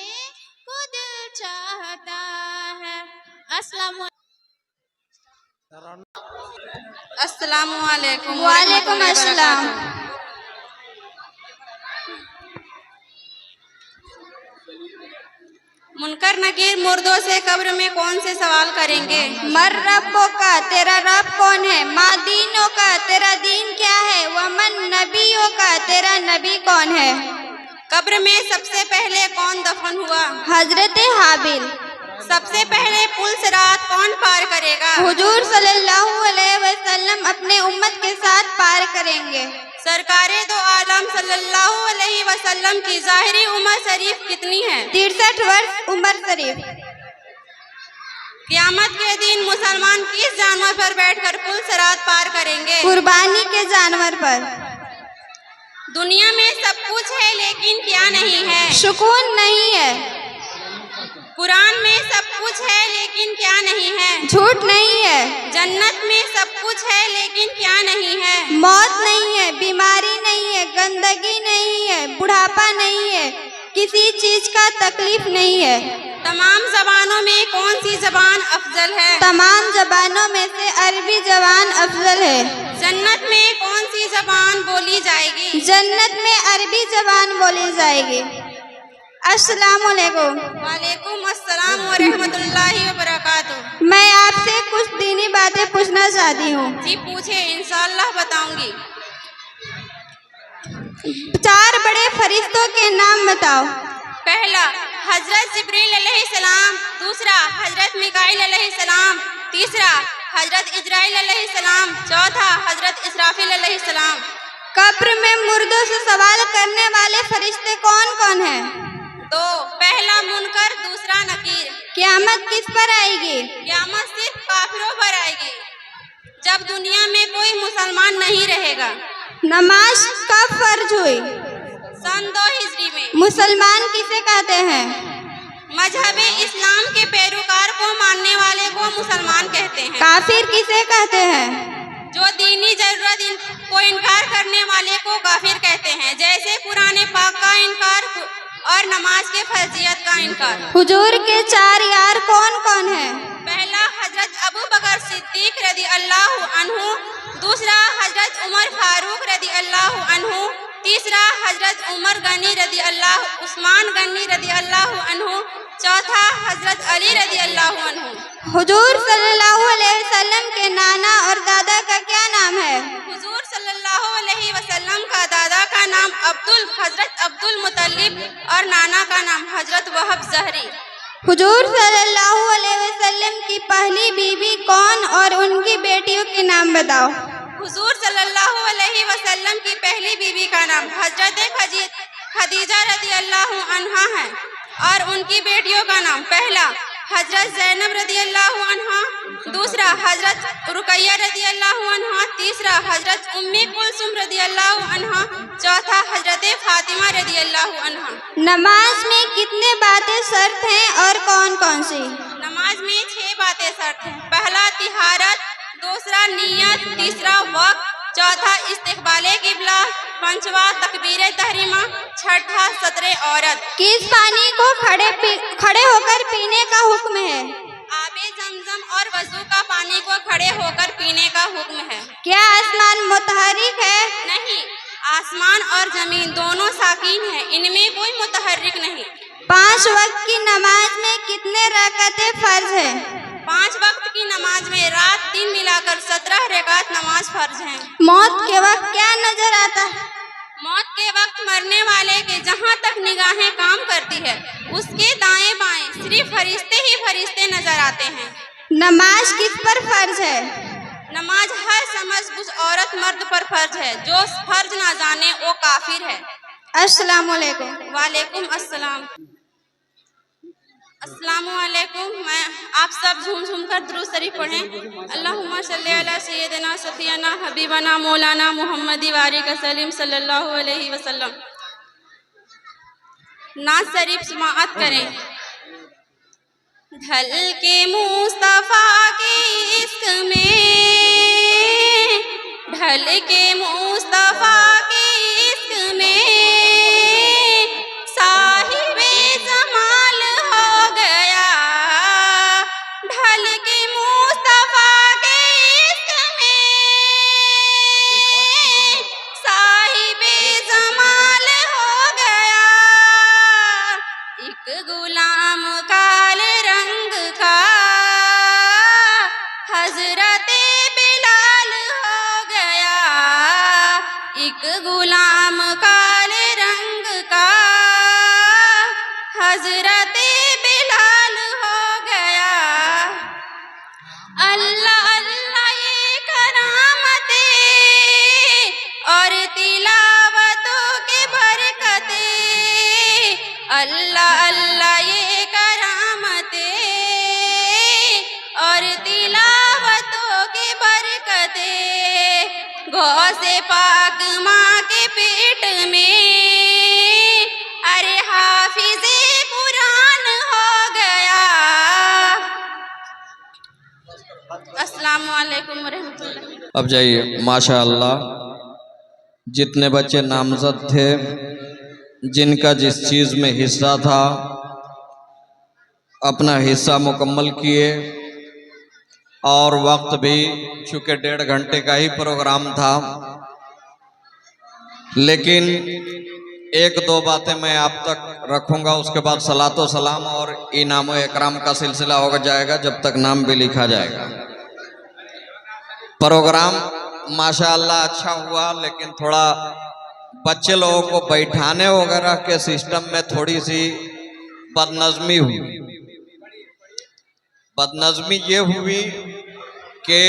H: को दिल चाहता है।
E: अस्सलामु अलैकुम।
C: वालेकुम अस्सलाम।
E: मुनकर नकीर मुर्दों से कब्र में कौन से सवाल करेंगे?
C: मर रब्बो का, तेरा रब कौन है? मा दीनों का, तेरा दीन क्या है? वमन नबियों का, तेरा नबी कौन है?
E: कब्र में सबसे पहले कौन दफन हुआ?
C: हजरत हाबिल।
E: सबसे पहले पुल सिरात कौन पार करेगा?
C: हुजूर सल्लल्लाहु अलैहि वसल्लम अपने उम्मत के साथ पार करेंगे।
E: सरकारे दो आलम सल्लल्लाहु अलैहि वसल्लम की ज़ाहिरी उम्र शरीफ कितनी है?
C: 63 वर्ष उम्र शरीफ।
E: क़यामत के दिन मुसलमान किस जानवर पर बैठकर पुल सिरात पार करेंगे?
C: कुर्बानी के जानवर पर।
E: दुनिया में सब कुछ है लेकिन क्या नहीं है?
C: सुकून नहीं है।
E: कुरान में सब कुछ है लेकिन क्या नहीं है?
C: झूठ नहीं है।
E: जन्नत में सब कुछ है लेकिन क्या नहीं है?
C: मौत नहीं है, बीमारी नहीं है, गंदगी नहीं है, बुढ़ापा नहीं है, किसी चीज का तकलीफ नहीं है।
E: तमाम जबानों में कौन सी जबान अफजल है?
C: तमाम जबानों में से अरबी जबान अफजल है।
E: जन्नत में कौन सी जबान बोली जाएगी?
C: जन्नत में अरबी जबान बोली जाएगी। अस्सलाम वालेकुम।
E: वालेकुम अस्सलाम व रहमतुल्लाहि व बरकातुहू।
C: मैं आपसे कुछ दीनी बातें पूछना चाहती हूँ।
E: जी पूछे, इंशाअल्लाह बताऊंगी।
C: 4 बड़े फरिश्तों के नाम बताओ।
E: पहला हजरत जिब्रील अलैहिस्सलाम, दूसरा हजरत मिकाईल अलैहिस्सलाम, तीसरा हजरत इजराइल अलैहिस्सलाम, चौथा हजरत इसराफिल अलैहिस्सलाम।
C: कब्र में मुर्दों से सवाल करने वाले फरिश्ते कौन कौन हैं?
E: 2, पहला मुनकर, दूसरा नकीर।
C: क़यामत किस पर आएगी?
E: क़यामत सिर्फ काफिरों पर आएगी, जब दुनिया में कोई मुसलमान नहीं रहेगा।
C: नमाज कब फर्ज हुई?
E: सन 2 हिजरी में।
C: मुसलमान किसे कहते हैं?
E: मजहब इस्लाम के पैरोकार को मानने वाले को मुसलमान कहते हैं।
C: काफिर किसे कहते हैं?
E: जो दीनी जरूरत को इनकार करने वाले को काफिर कहते हैं, जैसे कुरान पाक का इनकार और नमाज के फर्जियत का इनकार।
C: हुजूर के 4 यार कौन कौन है?
E: पहला हजरत अबू बकर सिद्दीक रदी अल्लाह अन्हु, दूसरा हजरत उमर फारूक रदी अल्लाह अन्हु, तीसरा हजरत उमर गनी रदी अल्लाह, उस्मान गनी रदी अल्लाह अन्हु, चौथा हजरत अली रदी अल्लाह अन्हु।
C: हुजूर सल्लल्लाहु अलैहि वसल्लम के नाना और दादा का क्या नाम है?
E: हुजूर सल्लल्लाहु अलैहि वसल्लम का दादा का नाम हजरत अब्दुल मुतल्लिब और नाना का नाम हजरत वहब ज़हरी।
C: हुजूर सल्लल्लाहु अलैहि वसल्लम की पहली बीवी कौन और उनकी बेटियों के नाम बताओ।
E: हुजूर सल्लल्लाहु अलैहि वसल्लम की पहली बीवी का नाम हजरत
H: खदीजा रदी अल्लाह अन्हा है और उनकी बेटियों का नाम पहला हजरत ज़ैनब रदी अल्लाह अन्हा, दूसरा हजरत रुकैया रदी अल्लाह अन्हा, तीसरा हजरत उम्मे कुलसुम रदी अल्लाह अन्हा, चौथा हजरत फातिमा रदी अल्लाह अन्हा।
C: नमाज में कितने बातें शर्त हैं और कौन कौन सी?
H: नमाज में 6 बातें शर्त हैं। पहला तिहारत, दूसरा नियत, तीसरा वक्त, चौथा इस्तिकबाले किबला, पांचवा तकबीरे तहरीमा, छठा सतरे औरत।
C: किस पानी को खड़े होकर पीने का हुक्म है?
H: आबे जमजम और वजू का पानी को खड़े होकर पीने का हुक्म है।
C: क्या आसमान मुतहरिक है?
H: नहीं, आसमान और जमीन दोनों साकीन है, इनमें कोई मुतहर्रिक नहीं।
C: 5 वक्त की नमाज में कितने रकातें फर्ज है?
H: 5 वक्त की नमाज में रात दिन मिलाकर 17 रकात नमाज फर्ज है।
C: मौत के वक्त क्या नजर आता है?
H: मौत के वक्त मरने वाले के जहाँ तक निगाहें काम करती है उसके दाएं बाएं सिर्फ फरिश्ते ही फरिश्ते नजर आते हैं।
C: नमाज किस पर फर्ज है?
H: नमाज हर समझबूझ औरत मर्द पर फर्ज है, जो फर्ज ना जाने वो काफिर है।
C: अस्सलाम वालेकुम।
H: वालेकुम अस्सलाम। अस्सलामु अलैकुम। मैं आप सब झूम झूम कर दुरूद शरीफ पढ़ें। अल्लाहुम्मा सल्ली अला सय्यदना सफियाना हबीबना मौलाना मुहम्मदी वारिक सलीम सल्लल्लाहु अलैहि वसल्लम। नात शरीफ समाअत करें। ढल के मुस्तफा के इश्क में, ढल के मुस्तफा के इश्क में साहिबे जमाल हो गया। ढल के मुस्तफा के इश्क में साहिबे जमाल हो गया। एक गुलाम काले रंग का हजरते बिलाल हो गया। एक गुलाम काले रंग का हजरते बिलाल हो गया। अल्लाह अल्लाह ये करामते और तिलावतों के बरकते। अल्लाह अल्लाह ये करामते और तिलावतों के बरकते। गौसे पाक माँ के पेट में अरे हाफिज़े कुरान हो गया। अस्सलामु अलैकुम रहमतुल्लाह।
G: अब जाइए। माशाअल्लाह, जितने बच्चे नामजद थे, जिनका जिस चीज़ में हिस्सा था, अपना हिस्सा मुकम्मल किए। और वक्त भी चूँकि 1.5 घंटे का ही प्रोग्राम था, लेकिन 1-2 बातें मैं आप तक रखूंगा। उसके बाद सलातो सलाम और इनाम व इकराम का सिलसिला होगा जाएगा, जब तक नाम भी लिखा जाएगा। प्रोग्राम माशाअल्लाह अच्छा हुआ, लेकिन थोड़ा बच्चे लोगों को बैठाने वगैरह के सिस्टम में थोड़ी सी बदनज़मी हुई। बदनज़मी ये हुई कि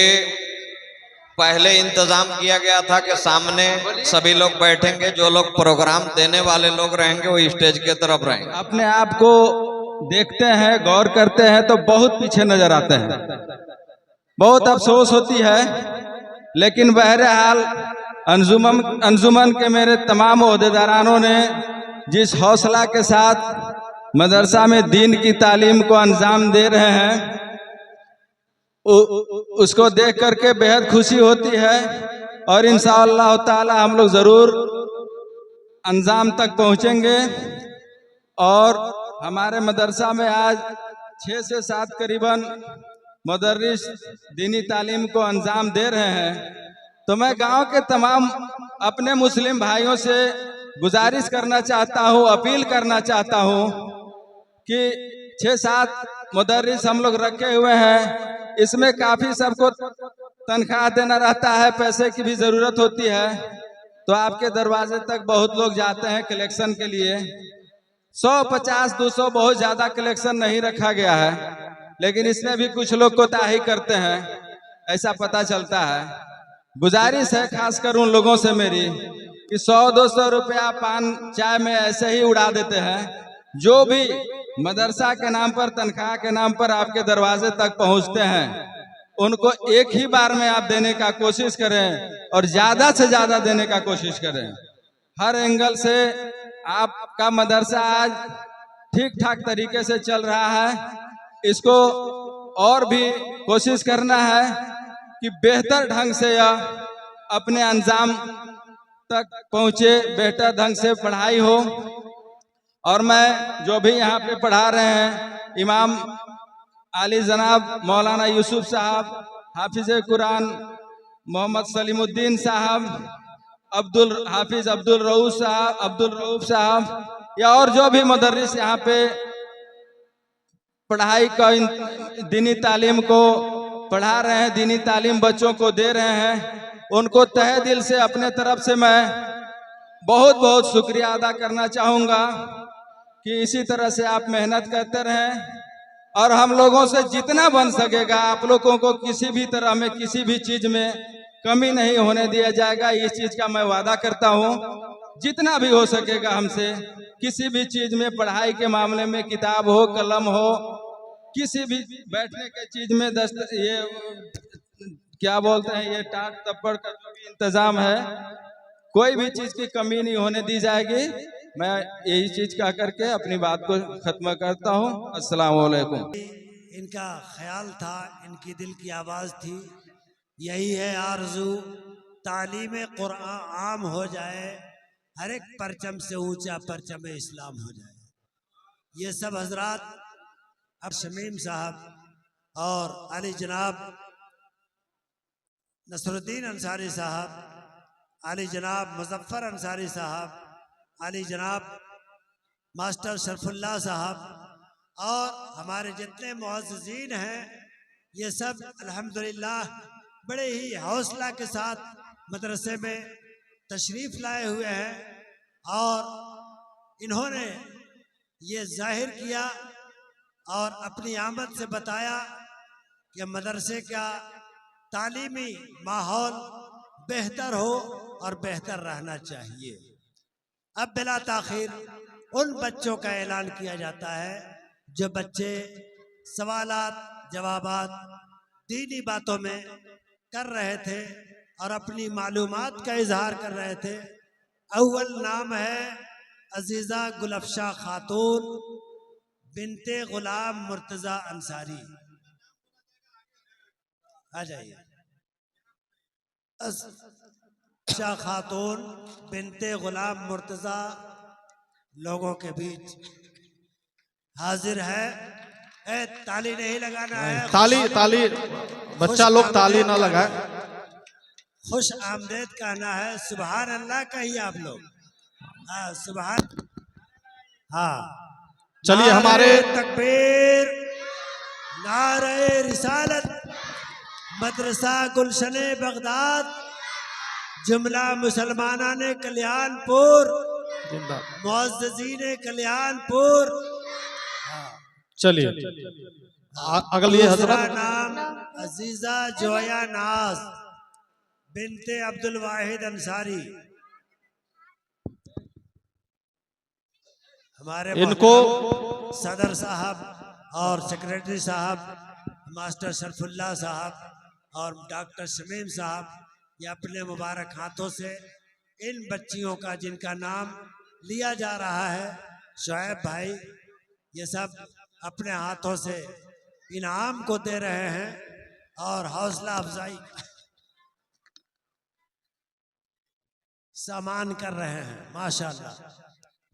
G: पहले इंतज़ाम किया गया था कि सामने सभी लोग बैठेंगे, जो लोग प्रोग्राम देने वाले लोग रहेंगे वो स्टेज के तरफ रहेंगे।
I: अपने आप को देखते हैं, गौर करते हैं तो बहुत पीछे नजर आते हैं। बहुत अफसोस होती है, लेकिन बहरहाल अंजुमन के मेरे तमाम ओहदेदारानों ने जिस हौसला के साथ मदरसा में दीन की तालीम को अंजाम दे रहे हैं, उसको देख करके बेहद खुशी होती है। और इंशाअल्लाह ताला हम लोग ज़रूर अंजाम तक पहुँचेंगे। और हमारे मदरसा में आज 6 से 7 करीबन मुदर्रिस दीनी तालीम को अंजाम दे रहे हैं। तो मैं गांव के तमाम अपने मुस्लिम भाइयों से गुजारिश करना चाहता हूं, अपील करना चाहता हूं कि 6-7 मुदर्रिस हम लोग रखे हुए हैं। इसमें काफ़ी सबको तनख्वाह देना रहता है, पैसे की भी ज़रूरत होती है। तो आपके दरवाजे तक बहुत लोग जाते हैं कलेक्शन के लिए। 100, 50, 200 बहुत ज़्यादा कलेक्शन नहीं रखा गया है, लेकिन इसमें भी कुछ लोग कोताही करते हैं, ऐसा पता चलता है। गुजारिश है खासकर उन लोगों से मेरी कि 100-200 रुपया पान चाय में ऐसे ही उड़ा देते हैं। जो भी मदरसा के नाम पर, तनख्वाह के नाम पर आपके दरवाजे तक पहुंचते हैं, उनको एक ही बार में आप देने का कोशिश करें और ज्यादा से ज्यादा देने का कोशिश करें। हर एंगल से आपका मदरसा आज ठीक ठाक तरीके से चल रहा है। इसको और भी कोशिश करना है कि बेहतर ढंग से यह अपने अंजाम तक पहुंचे, बेहतर ढंग से पढ़ाई हो। और मैं जो भी यहाँ पे पढ़ा रहे हैं, इमाम आली जनाब मौलाना यूसुफ साहब, हाफिज कुरान मोहम्मद सलीमुद्दीन साहब, हाफिज अब्दुल रऊफ साहब, या और जो भी मुदर्रिस यहाँ पे पढ़ाई का दीनी तालीम को पढ़ा रहे हैं, दीनी तालीम बच्चों को दे रहे हैं, उनको तहे दिल से अपने तरफ से मैं बहुत बहुत शुक्रिया अदा करना चाहूँगा कि इसी तरह से आप मेहनत करते रहें और हम लोगों से जितना बन सकेगा आप लोगों को किसी भी तरह में, किसी भी चीज़ में कमी नहीं होने दिया जाएगा। इस चीज़ का मैं वादा करता हूँ। जितना भी हो सकेगा हमसे किसी भी चीज़ में, पढ़ाई के मामले में, किताब हो, कलम हो, किसी भी बैठने के चीज़ में, ये क्या बोलते हैं, ये टाट तप्पड़ का जो भी इंतज़ाम है, कोई भी चीज़ की कमी नहीं होने दी जाएगी। मैं यही चीज़ कह करके अपनी बात को ख़त्म करता हूँ। अस्सलाम वालेकुम।
B: इनका ख्याल था, इनकी दिल की आवाज़ थी, यही है आरज़ू, तालीम कुरान आम हो जाए, हर एक परचम से ऊंचा परचम इस्लाम हो जाए। ये सब हजरात अब शमीम साहब और अली जनाब नसरुद्दीन अंसारी साहब, अली जनाब मुजफ्फर अंसारी साहब, अली जनाब मास्टर शरफुल्लाह साहब और हमारे जितने मुअज़्ज़िज़ीन हैं, ये सब अल्हम्दुलिल्लाह बड़े ही हौसला के साथ मदरसे में तशरीफ़ लाए हुए हैं और इन्होंने ये जाहिर किया और अपनी आमद से बताया कि मदरसे का तालीमी माहौल बेहतर हो और बेहतर रहना चाहिए। अब बिला ताखिर उन बच्चों का ऐलान किया जाता है जो बच्चे सवालात जवाबात दीनी बातों में कर रहे थे और अपनी मालूमात का इजहार कर रहे थे। अव्वल नाम है अजीज़ा गुलफशा खातून बिनते गुलाम मुर्तज़ा अंसारी। आ जाइए। शाह खातून बिनते गुलाम मुर्तज़ा लोगों के बीच हाजिर है। ताली नहीं लगाना है,
J: ताली बच्चा लोग ताली ना लगाए।
B: खुश आमदेद कहना है, सुबहान अल्लाह कहिए आप लोग। हाँ सुबहान। हाँ
J: चलिए हमारे
B: तकबीर, नारे रिसालत, मदरसा गुलशने बगदाद, जुमला मुसलमाना ने कल्याणपुर, मुअज़्ज़िज़ीन कल्याणपुर।
J: चलिए अगली हजरत
B: नाम अजीजा जोया नाज बिनते अब्दुल वाहिद अंसारी। हमारे
J: इनको
B: सदर साहब और सेक्रेटरी साहब मास्टर शरफुल्लाह साहब और डॉक्टर शमीम साहब, ये अपने मुबारक हाथों से इन बच्चियों का जिनका नाम लिया जा रहा है, शुएब भाई, ये सब अपने हाथों से इनाम को दे रहे हैं और हौसला अफजाई सामान कर रहे हैं। माशाल्लाह।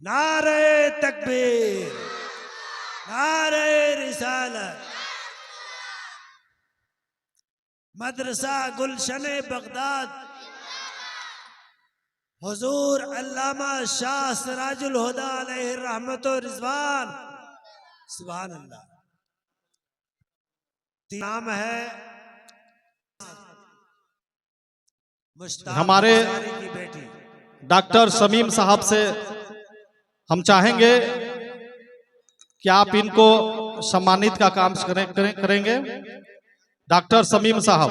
B: नारे तकबीर, नारे रिसालत। मदरसा गुलशने बगदाद हुजूर अल्लामा शाह सिराजुल हुदा अलैहि रहमत व रिजवान। सुभान अल्लाह। नाम है
J: हमारे
B: की बेटी
J: डॉक्टर शमीम साहब से हम चाहेंगे कि आप इनको सम्मानित का काम करेंगे। डॉक्टर शमीम साहब।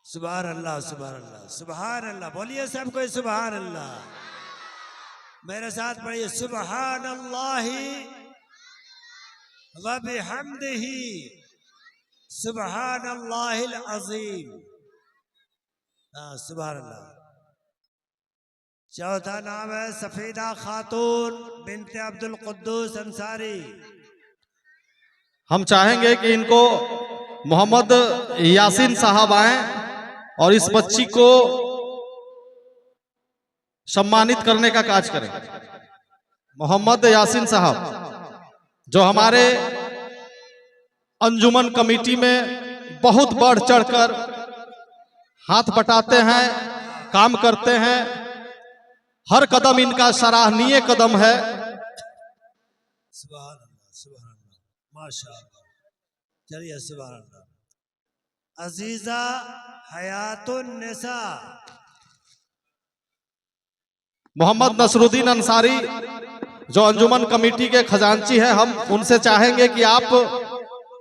B: सुभान अल्लाह सुभान अल्लाह सुभान अल्लाह। बोलिए सब कोई सुभान अल्लाह। मेरे साथ पढ़िए सुभान अल्लाहि व बिहम्दिही सुभान अल्लाहिल अज़ीम। सुभान अल्लाह। चौथा नाम है सफीदा खातून बिनते अब्दुल कुद्दूस अंसारी।
J: हम चाहेंगे कि इनको मोहम्मद यासीन साहब आए और इस बच्ची को सम्मानित करने का कार्य करें। मोहम्मद यासीन साहब जो हमारे अंजुमन कमेटी में बहुत बढ़ चढ़कर हाथ बटाते हैं, काम करते हैं, हर कदम इनका सराहनीय कदम है।
B: सुभान अल्लाह सुभान अल्लाह माशाअल्लाह। चलिए सुभान अल्लाह। अजीजा हयातुन निसा
J: मोहम्मद नसरुद्दीन अंसारी जो अंजुमन कमेटी के खजांची हैं, हम उनसे चाहेंगे कि आप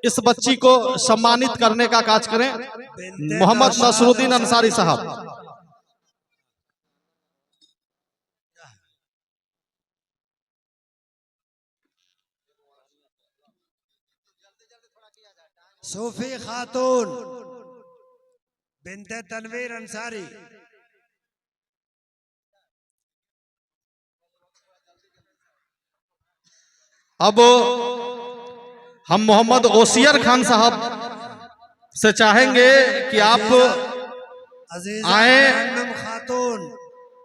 J: इस बच्ची को सम्मानित करने का कार्य करें। मोहम्मद नसरुद्दीन अंसारी साहब।
B: सूफी खातून बिनते तनवीर अंसारी।
J: अब हम मोहम्मद ओसियर खान साहब से चाहेंगे कि आप आए
B: तरन्नुम खातून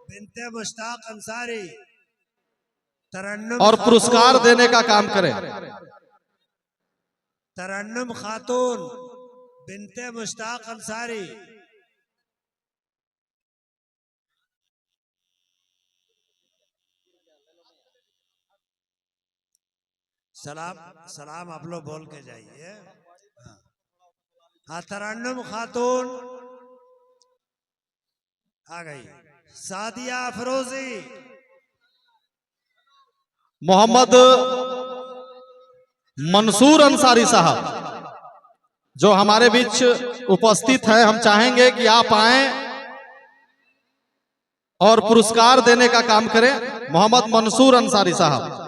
B: बिनते मुश्ताक अंसारी तरन्नुम
J: और पुरस्कार देने का काम करें।
B: तरन्नुम खातून बिनते मुश्ताक अंसारी। सलाम सलाम आप लोग बोल के जाइए। हाँ तरन्नुम खातून आ गई। सादिया अफरोजी।
J: मोहम्मद मंसूर अंसारी साहब जो हमारे बीच उपस्थित हैं, हम चाहेंगे कि आप आए और पुरस्कार देने का काम करें। मोहम्मद मंसूर अंसारी साहब।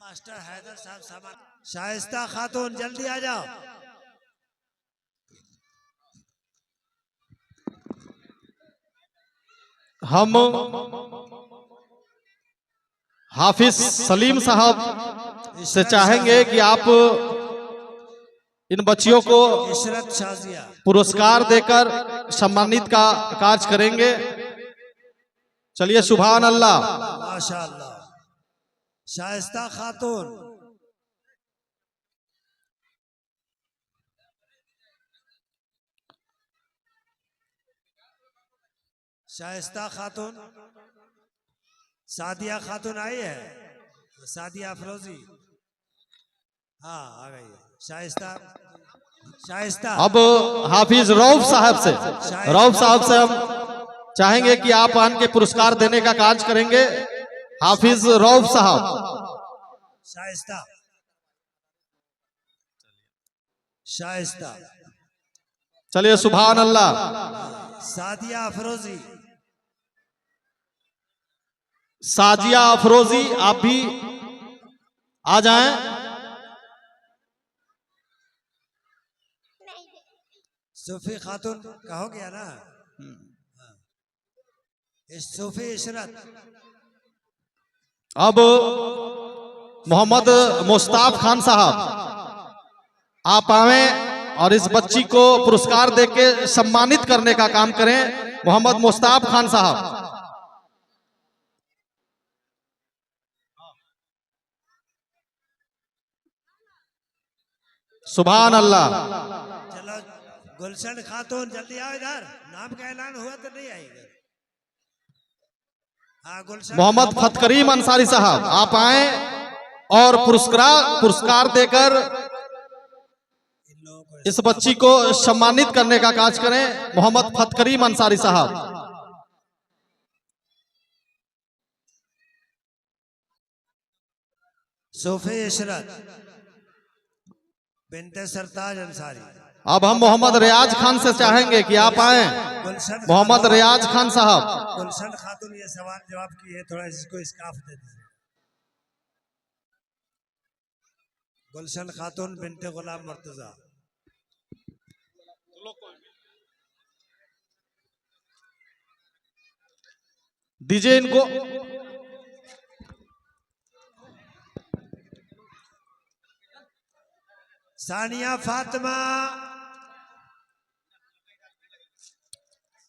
B: मास्टर हैदर साहब सामान। शाइस्ता खातून जल्दी आ जाओ।
J: हम हाफिज सलीम साहब से चाहेंगे कि आप इन बच्चियों को
B: इशरत शाजिया
J: पुरस्कार देकर सम्मानित का कार्य करेंगे। चलिए सुभान अल्लाह।
B: माशाअल्लाह। शाइस्ता खातून शाइस्ता खातून। सादिया खातून आई है। सादिया अफरोजी हाँ आ गई है। शाइस्ता शाइस्ता।
J: अब हाफिज रऊफ साहब से हम चाहेंगे कि आप आन के पुरस्कार देने का कार्य करेंगे। हाफिज रऊफ साहब।
B: शाइस्ता शाइस्ता।
J: चलिए सुभान अल्लाह।
B: सादिया अफरोजी।
J: साजिया अफरोजी आप भी आ जाएं।
B: सूफी खातून कहो गया ना। सूफी इशरत।
J: अब मोहम्मद मुस्ताफ खान साहब आप आए और इस बच्ची को पुरस्कार देके सम्मानित करने का काम करें। मोहम्मद मुस्ताफ खान साहब। सुभान अल्लाह।
B: चलो गुलशन खातून जल्दी आओ इधर। नाम का ऐलान हुआ तो नहीं आएगा। हाँ गुलशन।
J: मोहम्मद फतकरीम अंसारी साहब आप आए और पुरस्कार देकर
B: इन लोगों को
J: इस बच्ची को सम्मानित करने का कार्य करें मोहम्मद फतकरीम अंसारी साहब।
B: सोफे इशरत बिनते सरताज अंसारी।
J: अब हम मोहम्मद रियाज खान से चाहेंगे कि आप आए। मोहम्मद रियाज खान साहब।
B: गुलशन खातून ये सवाल जवाब की है, थोड़ा इसको स्काफ दे दीजिए। गुलशन खातून बिनते गुलाम मुर्तजा।
J: दीजिए इनको।
B: सानिया फातिमा।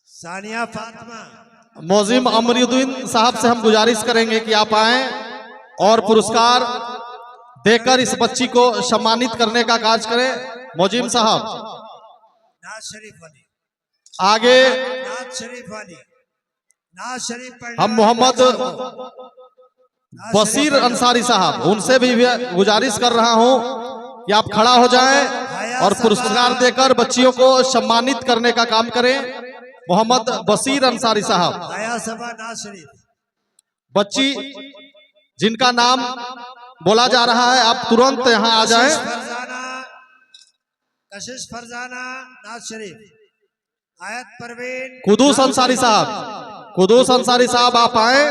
B: सानिया फातिमा।
J: मोजिम अमरुद्दीन साहब से हम गुजारिश करेंगे कि आप आए और पुरस्कार देकर इस बच्ची को सम्मानित करने का कार्य करें। मोजिम साहब
B: नाज शरीफ अली।
J: आगे
B: नाज शरीफ अली। नाज शरीफ
J: हम मोहम्मद बशीर अंसारी साहब, उनसे भी गुजारिश कर रहा हूं कि आप खड़ा हो जाएं और पुरस्कार देकर बच्चियों को सम्मानित करने का काम करें। मोहम्मद बशीर अंसारी साहब।
B: नाज शरीफ।
J: बच्ची जिनका नाम बोला जा रहा है आप तुरंत यहां आ जाएं।
B: कशिश फरजाना नाज शरीफ। आयत परवीन।
J: कुदूस अंसारी साहब। कुदूस अंसारी साहब आप आए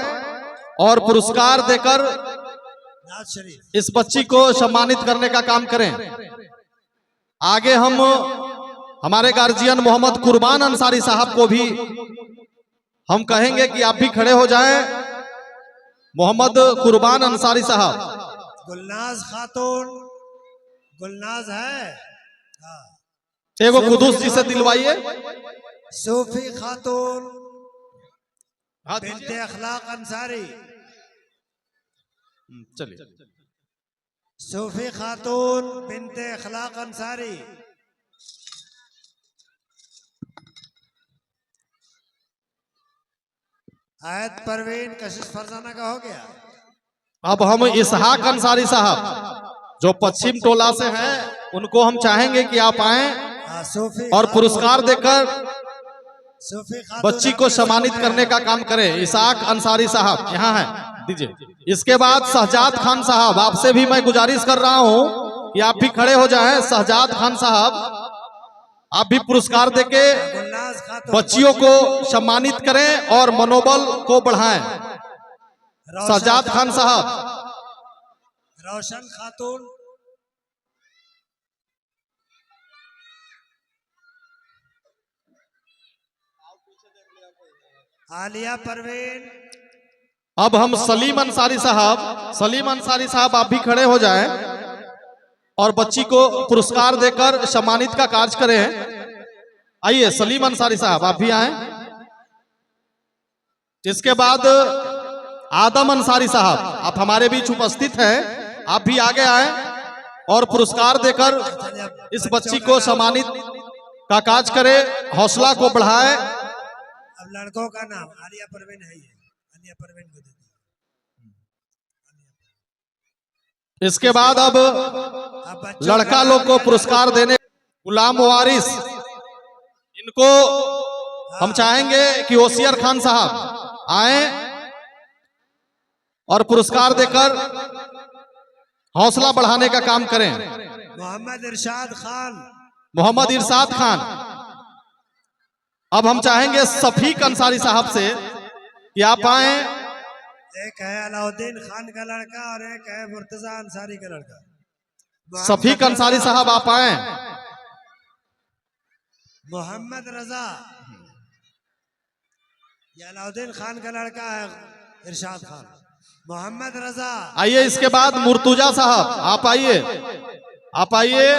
J: और पुरस्कार देकर
B: नाज शरीफ
J: इस बच्ची को सम्मानित करने का काम करें। आगे हम हमारे गार्जियन मोहम्मद कुर्बान अंसारी साहब को भी हम कहेंगे कि आप भी खड़े हो जाएं। मोहम्मद कुर्बान अंसारी साहब।
B: गुलनाज खातून। गुलनाज है।
J: एगो कुदूस जी से दिलवाइए।
B: सूफी खातून बिनते अखलाक अंसारी।
J: चलिए।
B: सूफी खातून बिनते अखलाक अंसारी। आयत परवीन कशिश फरजाना का हो गया।
J: अब हम इसहाक अंसारी साहब जो पश्चिम टोला से हैं उनको हम चाहेंगे कि आप आए और पुरस्कार देकर बच्ची को सम्मानित करने का काम करें। इसहाक अंसारी साहब यहाँ हैं, दीजिए। इसके बाद शहजाद खान साहब, आपसे भी मैं गुजारिश कर रहा हूं कि आप भी खड़े हो जाएं। शहजाद खान साहब आप भी पुरस्कार देके बच्चियों को सम्मानित करें और मनोबल को बढ़ाएं। शहजाद खान साहब।
B: रोशन खातून। आलिया परवीन।
J: अब हम सलीम अंसारी साहब। सलीम अंसारी साहब आप भी खड़े हो जाएं और बच्ची को पुरस्कार देकर सम्मानित का कार्य करें। आइए सलीम अंसारी साहब आप भी आए। इसके बाद आदम अंसारी साहब, आप हमारे बीच उपस्थित हैं, आप भी आगे आए और पुरस्कार देकर इस बच्ची को सम्मानित का कार्य करें, हौसला को बढ़ाएं।
B: अब लड़कों का नाम आलिया परवीन है। ये आलिया परवीन को दे दो।
J: इसके बाद अब लड़का लोग को पुरस्कार देने गुलाम वारिस, इनको हम चाहेंगे कि ओसियर खान साहब आए और पुरस्कार देकर हौसला बढ़ाने का काम करें।
B: मोहम्मद इरशाद खान।
J: मोहम्मद इरशाद खान। अब हम चाहेंगे सफीक अंसारी साहब से कि आप आए।
B: एक है अलाउद्दीन खान का लड़का और एक है मुर्तजा अंसारी का लड़का।
J: सफीक अंसारी साहब आप आए।
B: मोहम्मद रजा। ये अलाउद्दीन खान का लड़का है इरशाद खान। मोहम्मद रजा।
J: आइए। इसके बाद मुर्तुजा साहब आप आइए। आप आइए।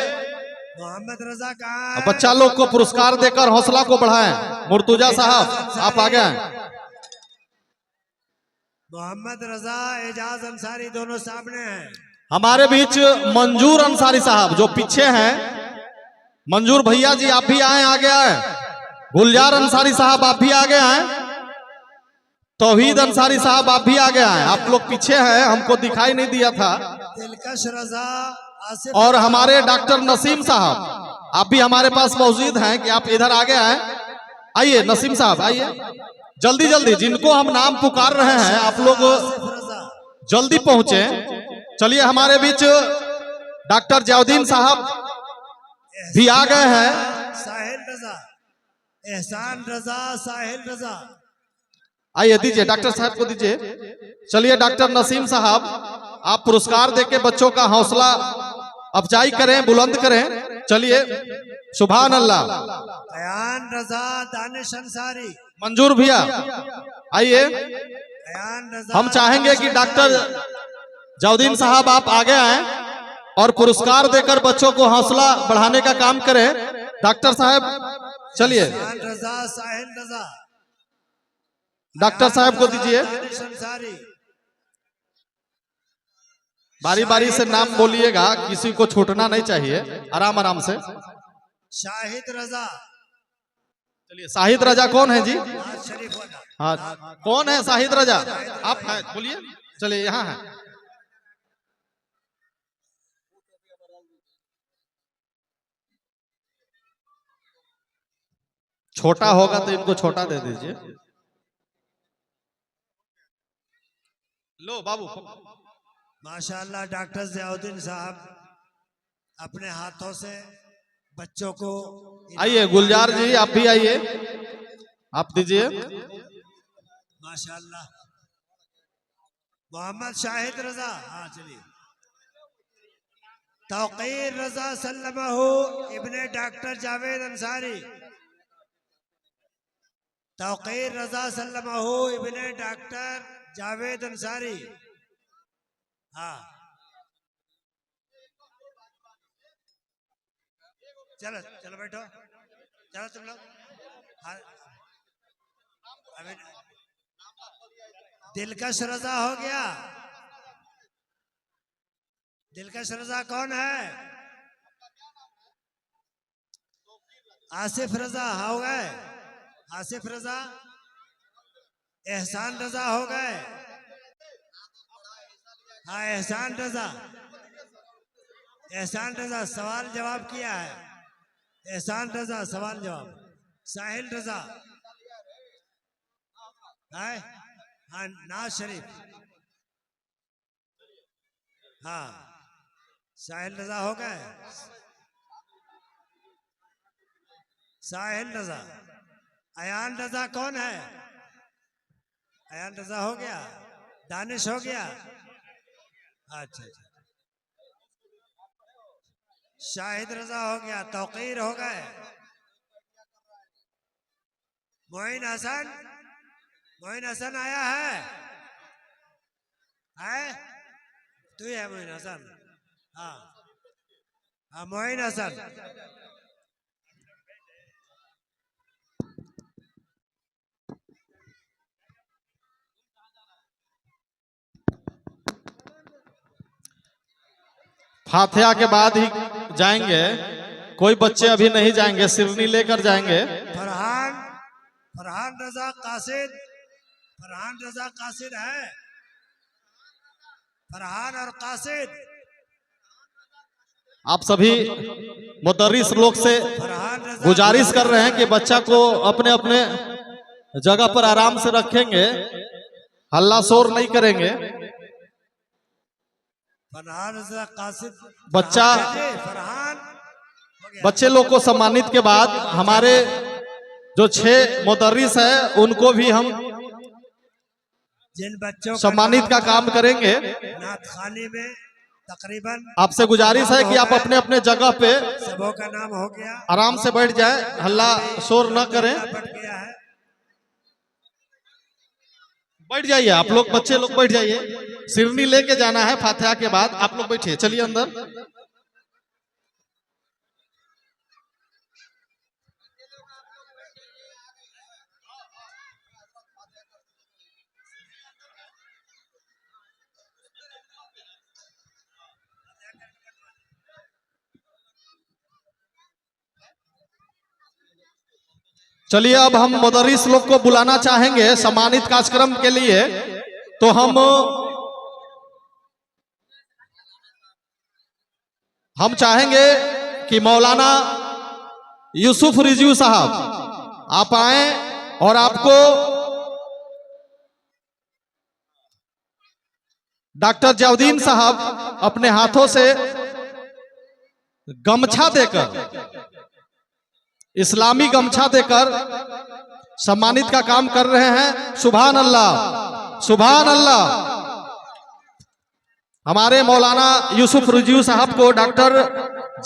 B: मोहम्मद रजा कहाँ है?
J: बच्चा लोग को पुरस्कार देकर हौसला को बढ़ाएं। मुर्तुजा साहब आप आगे आए।
B: मोहम्मद रजा एजाज अंसारी दोनों सामने हैं।
J: हमारे बीच मंजूर अंसारी साहब जो पीछे हैं, मंजूर भैया जी आप भी आए, आगे आए। गुलजार अंसारी साहब आप भी आगे आए। तौहीद अंसारी साहब आप भी आगे आए। आप लोग पीछे हैं, हमको दिखाई नहीं दिया था।
B: दिलकश रजा।
J: और हमारे डॉक्टर नसीम साहब आप भी हमारे पास मौजूद हैं कि आप इधर आगे आए। आइए नसीम साहब, आइए जल्दी जल्दी, जिनको हम नाम पुकार रहे हैं आप लोग जल्दी पहुंचे। चलिए हमारे बीच डॉक्टर जयाउद्दीन साहब भी आ गए हैं।
B: साहिल रजा, एहसान रजा, साहिल रजा।
J: आइए दीजिए, डॉक्टर साहब को दीजिए। चलिए डॉक्टर नसीम साहब, आप पुरस्कार देके बच्चों का हौसला अफजाई करें, बुलंद करें। चलिए, सुभान अल्लाह।
B: अयान रजा, दानिश अंसारी।
J: मंजूर भैया आइए।
B: अयान रजा,
J: हम चाहेंगे कि डॉक्टर जयाउद्दीन साहब आप आगे आए और पुरस्कार देकर बच्चों को हौसला बढ़ाने का काम करें। डॉक्टर साहब चलिए,
B: अयान रजा, साहिल रजा।
J: डॉक्टर साहब को दीजिए।
B: दानिश अंसारी।
J: बारी बारी से नाम बोलिएगा, किसी को छूटना नहीं चाहिए, आराम आराम से।
B: शाहिद रजा।
J: चलिए, शाहिद रजा कौन है जी?
B: नवाज शरीफ वाला।
J: हाँ, कौन है शाहिद रजा? आप हैं, बोलिए। चलिए, यहाँ है। छोटा होगा तो इनको छोटा दे दीजिए। लो बाबू।
B: माशाल्लाह डॉक्टर ज़ियाउद्दीन साहब अपने हाथों से बच्चों को।
J: आइए गुलजार जी, आप भी आइए, आप दीजिए।
B: माशाल्लाह मोहम्मद शाहिद रजा। हाँ चलिए। तौकीर रजा सल्लमहु इब्ने डॉक्टर जावेद अंसारी। तौकीर रजा सल्लमहु इब्ने डॉक्टर जावेद अंसारी। हाँ चलो चलो बैठो, चलो तुम लोग। हाँ अभी दिलकश रजा हो गया। दिलकश रजा कौन है? आसिफ रजा हो गए। आसिफ रजा। एहसान रजा हो गए। हाँ एहसान रजा। एहसान रजा सवाल जवाब किया है। एहसान रजा सवाल जवाब। साहिल रजा है। हाँ नाज शरीफ। हाँ साहिल रजा हो गए। साहिल रजा। अयान रजा कौन है? अयान रजा हो गया। दानिश हो गया। अच्छा अच्छा। शाहिद रजा हो गया। तौकीर हो गए। मोइन हसन। मोइन हसन आया है? तू ही है मोइन हसन? हाँ हाँ मोइन हसन।
J: फातिहा के बाद ही जाएंगे, कोई बच्चे अभी नहीं जाएंगे, सिरनी लेकर जाएंगे।
B: फरहान। फरहान रजा कासिद। फरहान रजा कासिद है। फरहान और कासिद।
J: आप सभी मुदर्रिस लोग से
B: फरहान रजा
J: गुजारिश कर रहे हैं कि बच्चा को अपने अपने जगह पर आराम से रखेंगे, हल्ला शोर नहीं करेंगे।
B: फरहान रजा कासिद।
J: बच्चा
B: फरहान।
J: बच्चे लोग को सम्मानित के बाद हमारे जो 6 मुदर्रिस है उनको भी हम
B: जिन बच्चों
J: सम्मानित का काम करेंगे।
B: नात खानी में तकरीबन
J: आपसे गुजारिश है कि आप अपने अपने जगह पे
B: सबों का नाम हो गया।
J: आराम से बैठ जाएं, हल्ला शोर न करें।
B: बढ़ गया है।
J: बैठ जाइए आप लोग, बच्चे लोग बैठ जाइए। सिरनी लेके जाना है फातिहा के बाद। आप लोग बैठिए, चलिए अंदर। चलिए अब हम मुदर्रिस लोग को बुलाना चाहेंगे सम्मानित कार्यक्रम के लिए। तो हम चाहेंगे कि मौलाना यूसुफ रिजवी साहब आप आए और आपको डॉक्टर जवदीन साहब अपने हाथों से गमछा देकर, इस्लामी गमछा देकर सम्मानित का काम कर रहे हैं। सुभान अल्लाह, सुभान अल्लाह। हमारे मौलाना यूसुफ रिजवी साहब को डॉक्टर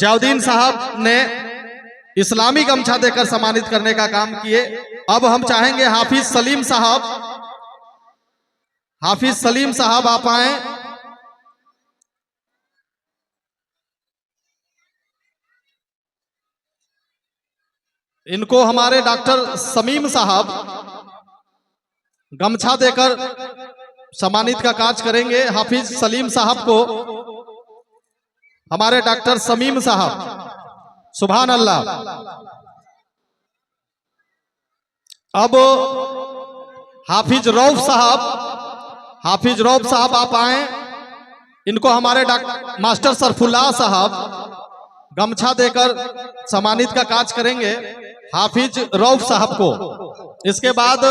J: जवदीन साहब ने इस्लामी गमछा देकर सम्मानित करने का काम किए। अब हम चाहेंगे हाफिज सलीम साहब, हाफिज सलीम साहब आप आए। इनको हमारे डॉक्टर समीम साहब गमछा देकर सम्मानित का कार्य करेंगे। हाफिज सलीम साहब को हमारे डॉक्टर समीम साहब, सुभान अल्लाह। अब हाफिज रऊफ साहब, हाफिज रऊफ साहब आप आए। इनको हमारे डॉक्टर मास्टर सरफुल्लाह साहब गमछा देकर सम्मानित का कार्य करेंगे, हाफिज रऊफ साहब को। इसके बाद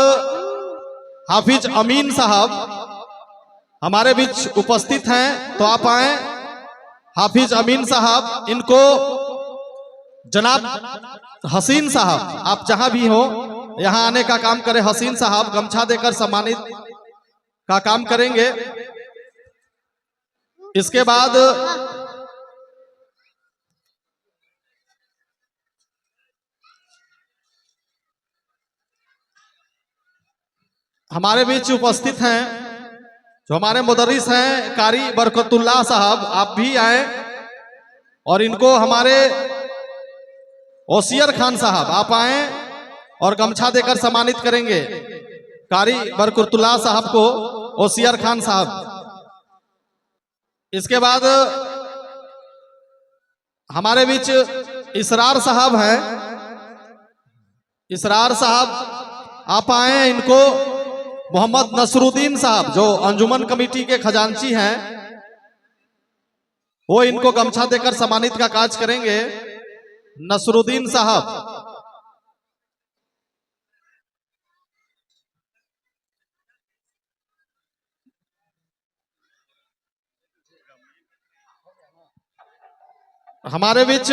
J: हाफिज अमीन साहब हमारे बीच उपस्थित हैं, तो आप आए। हाफिज अमीन साहब, इनको जनाब हसीन साहब, आप जहां भी हो यहां आने का काम करें। हसीन साहब गमछा देकर सम्मानित का काम करेंगे। इसके बाद हमारे बीच उपस्थित हैं जो हमारे मुदर्रिस हैं कारी बरकतुल्लाह साहब, आप भी आए। और इनको हमारे ओसियर खान साहब आप आए और गमछा देकर सम्मानित करेंगे कारी बरकतुल्लाह साहब को, ओसियर खान साहब। इसके बाद हमारे बीच इसरार साहब हैं, इसरार साहब आप आए। इनको मोहम्मद नसरुद्दीन साहब जो अंजुमन कमेटी के खजांची हैं, वो इनको गमछा देकर सम्मानित का कार्य करेंगे। नसरुद्दीन साहब, हमारे बीच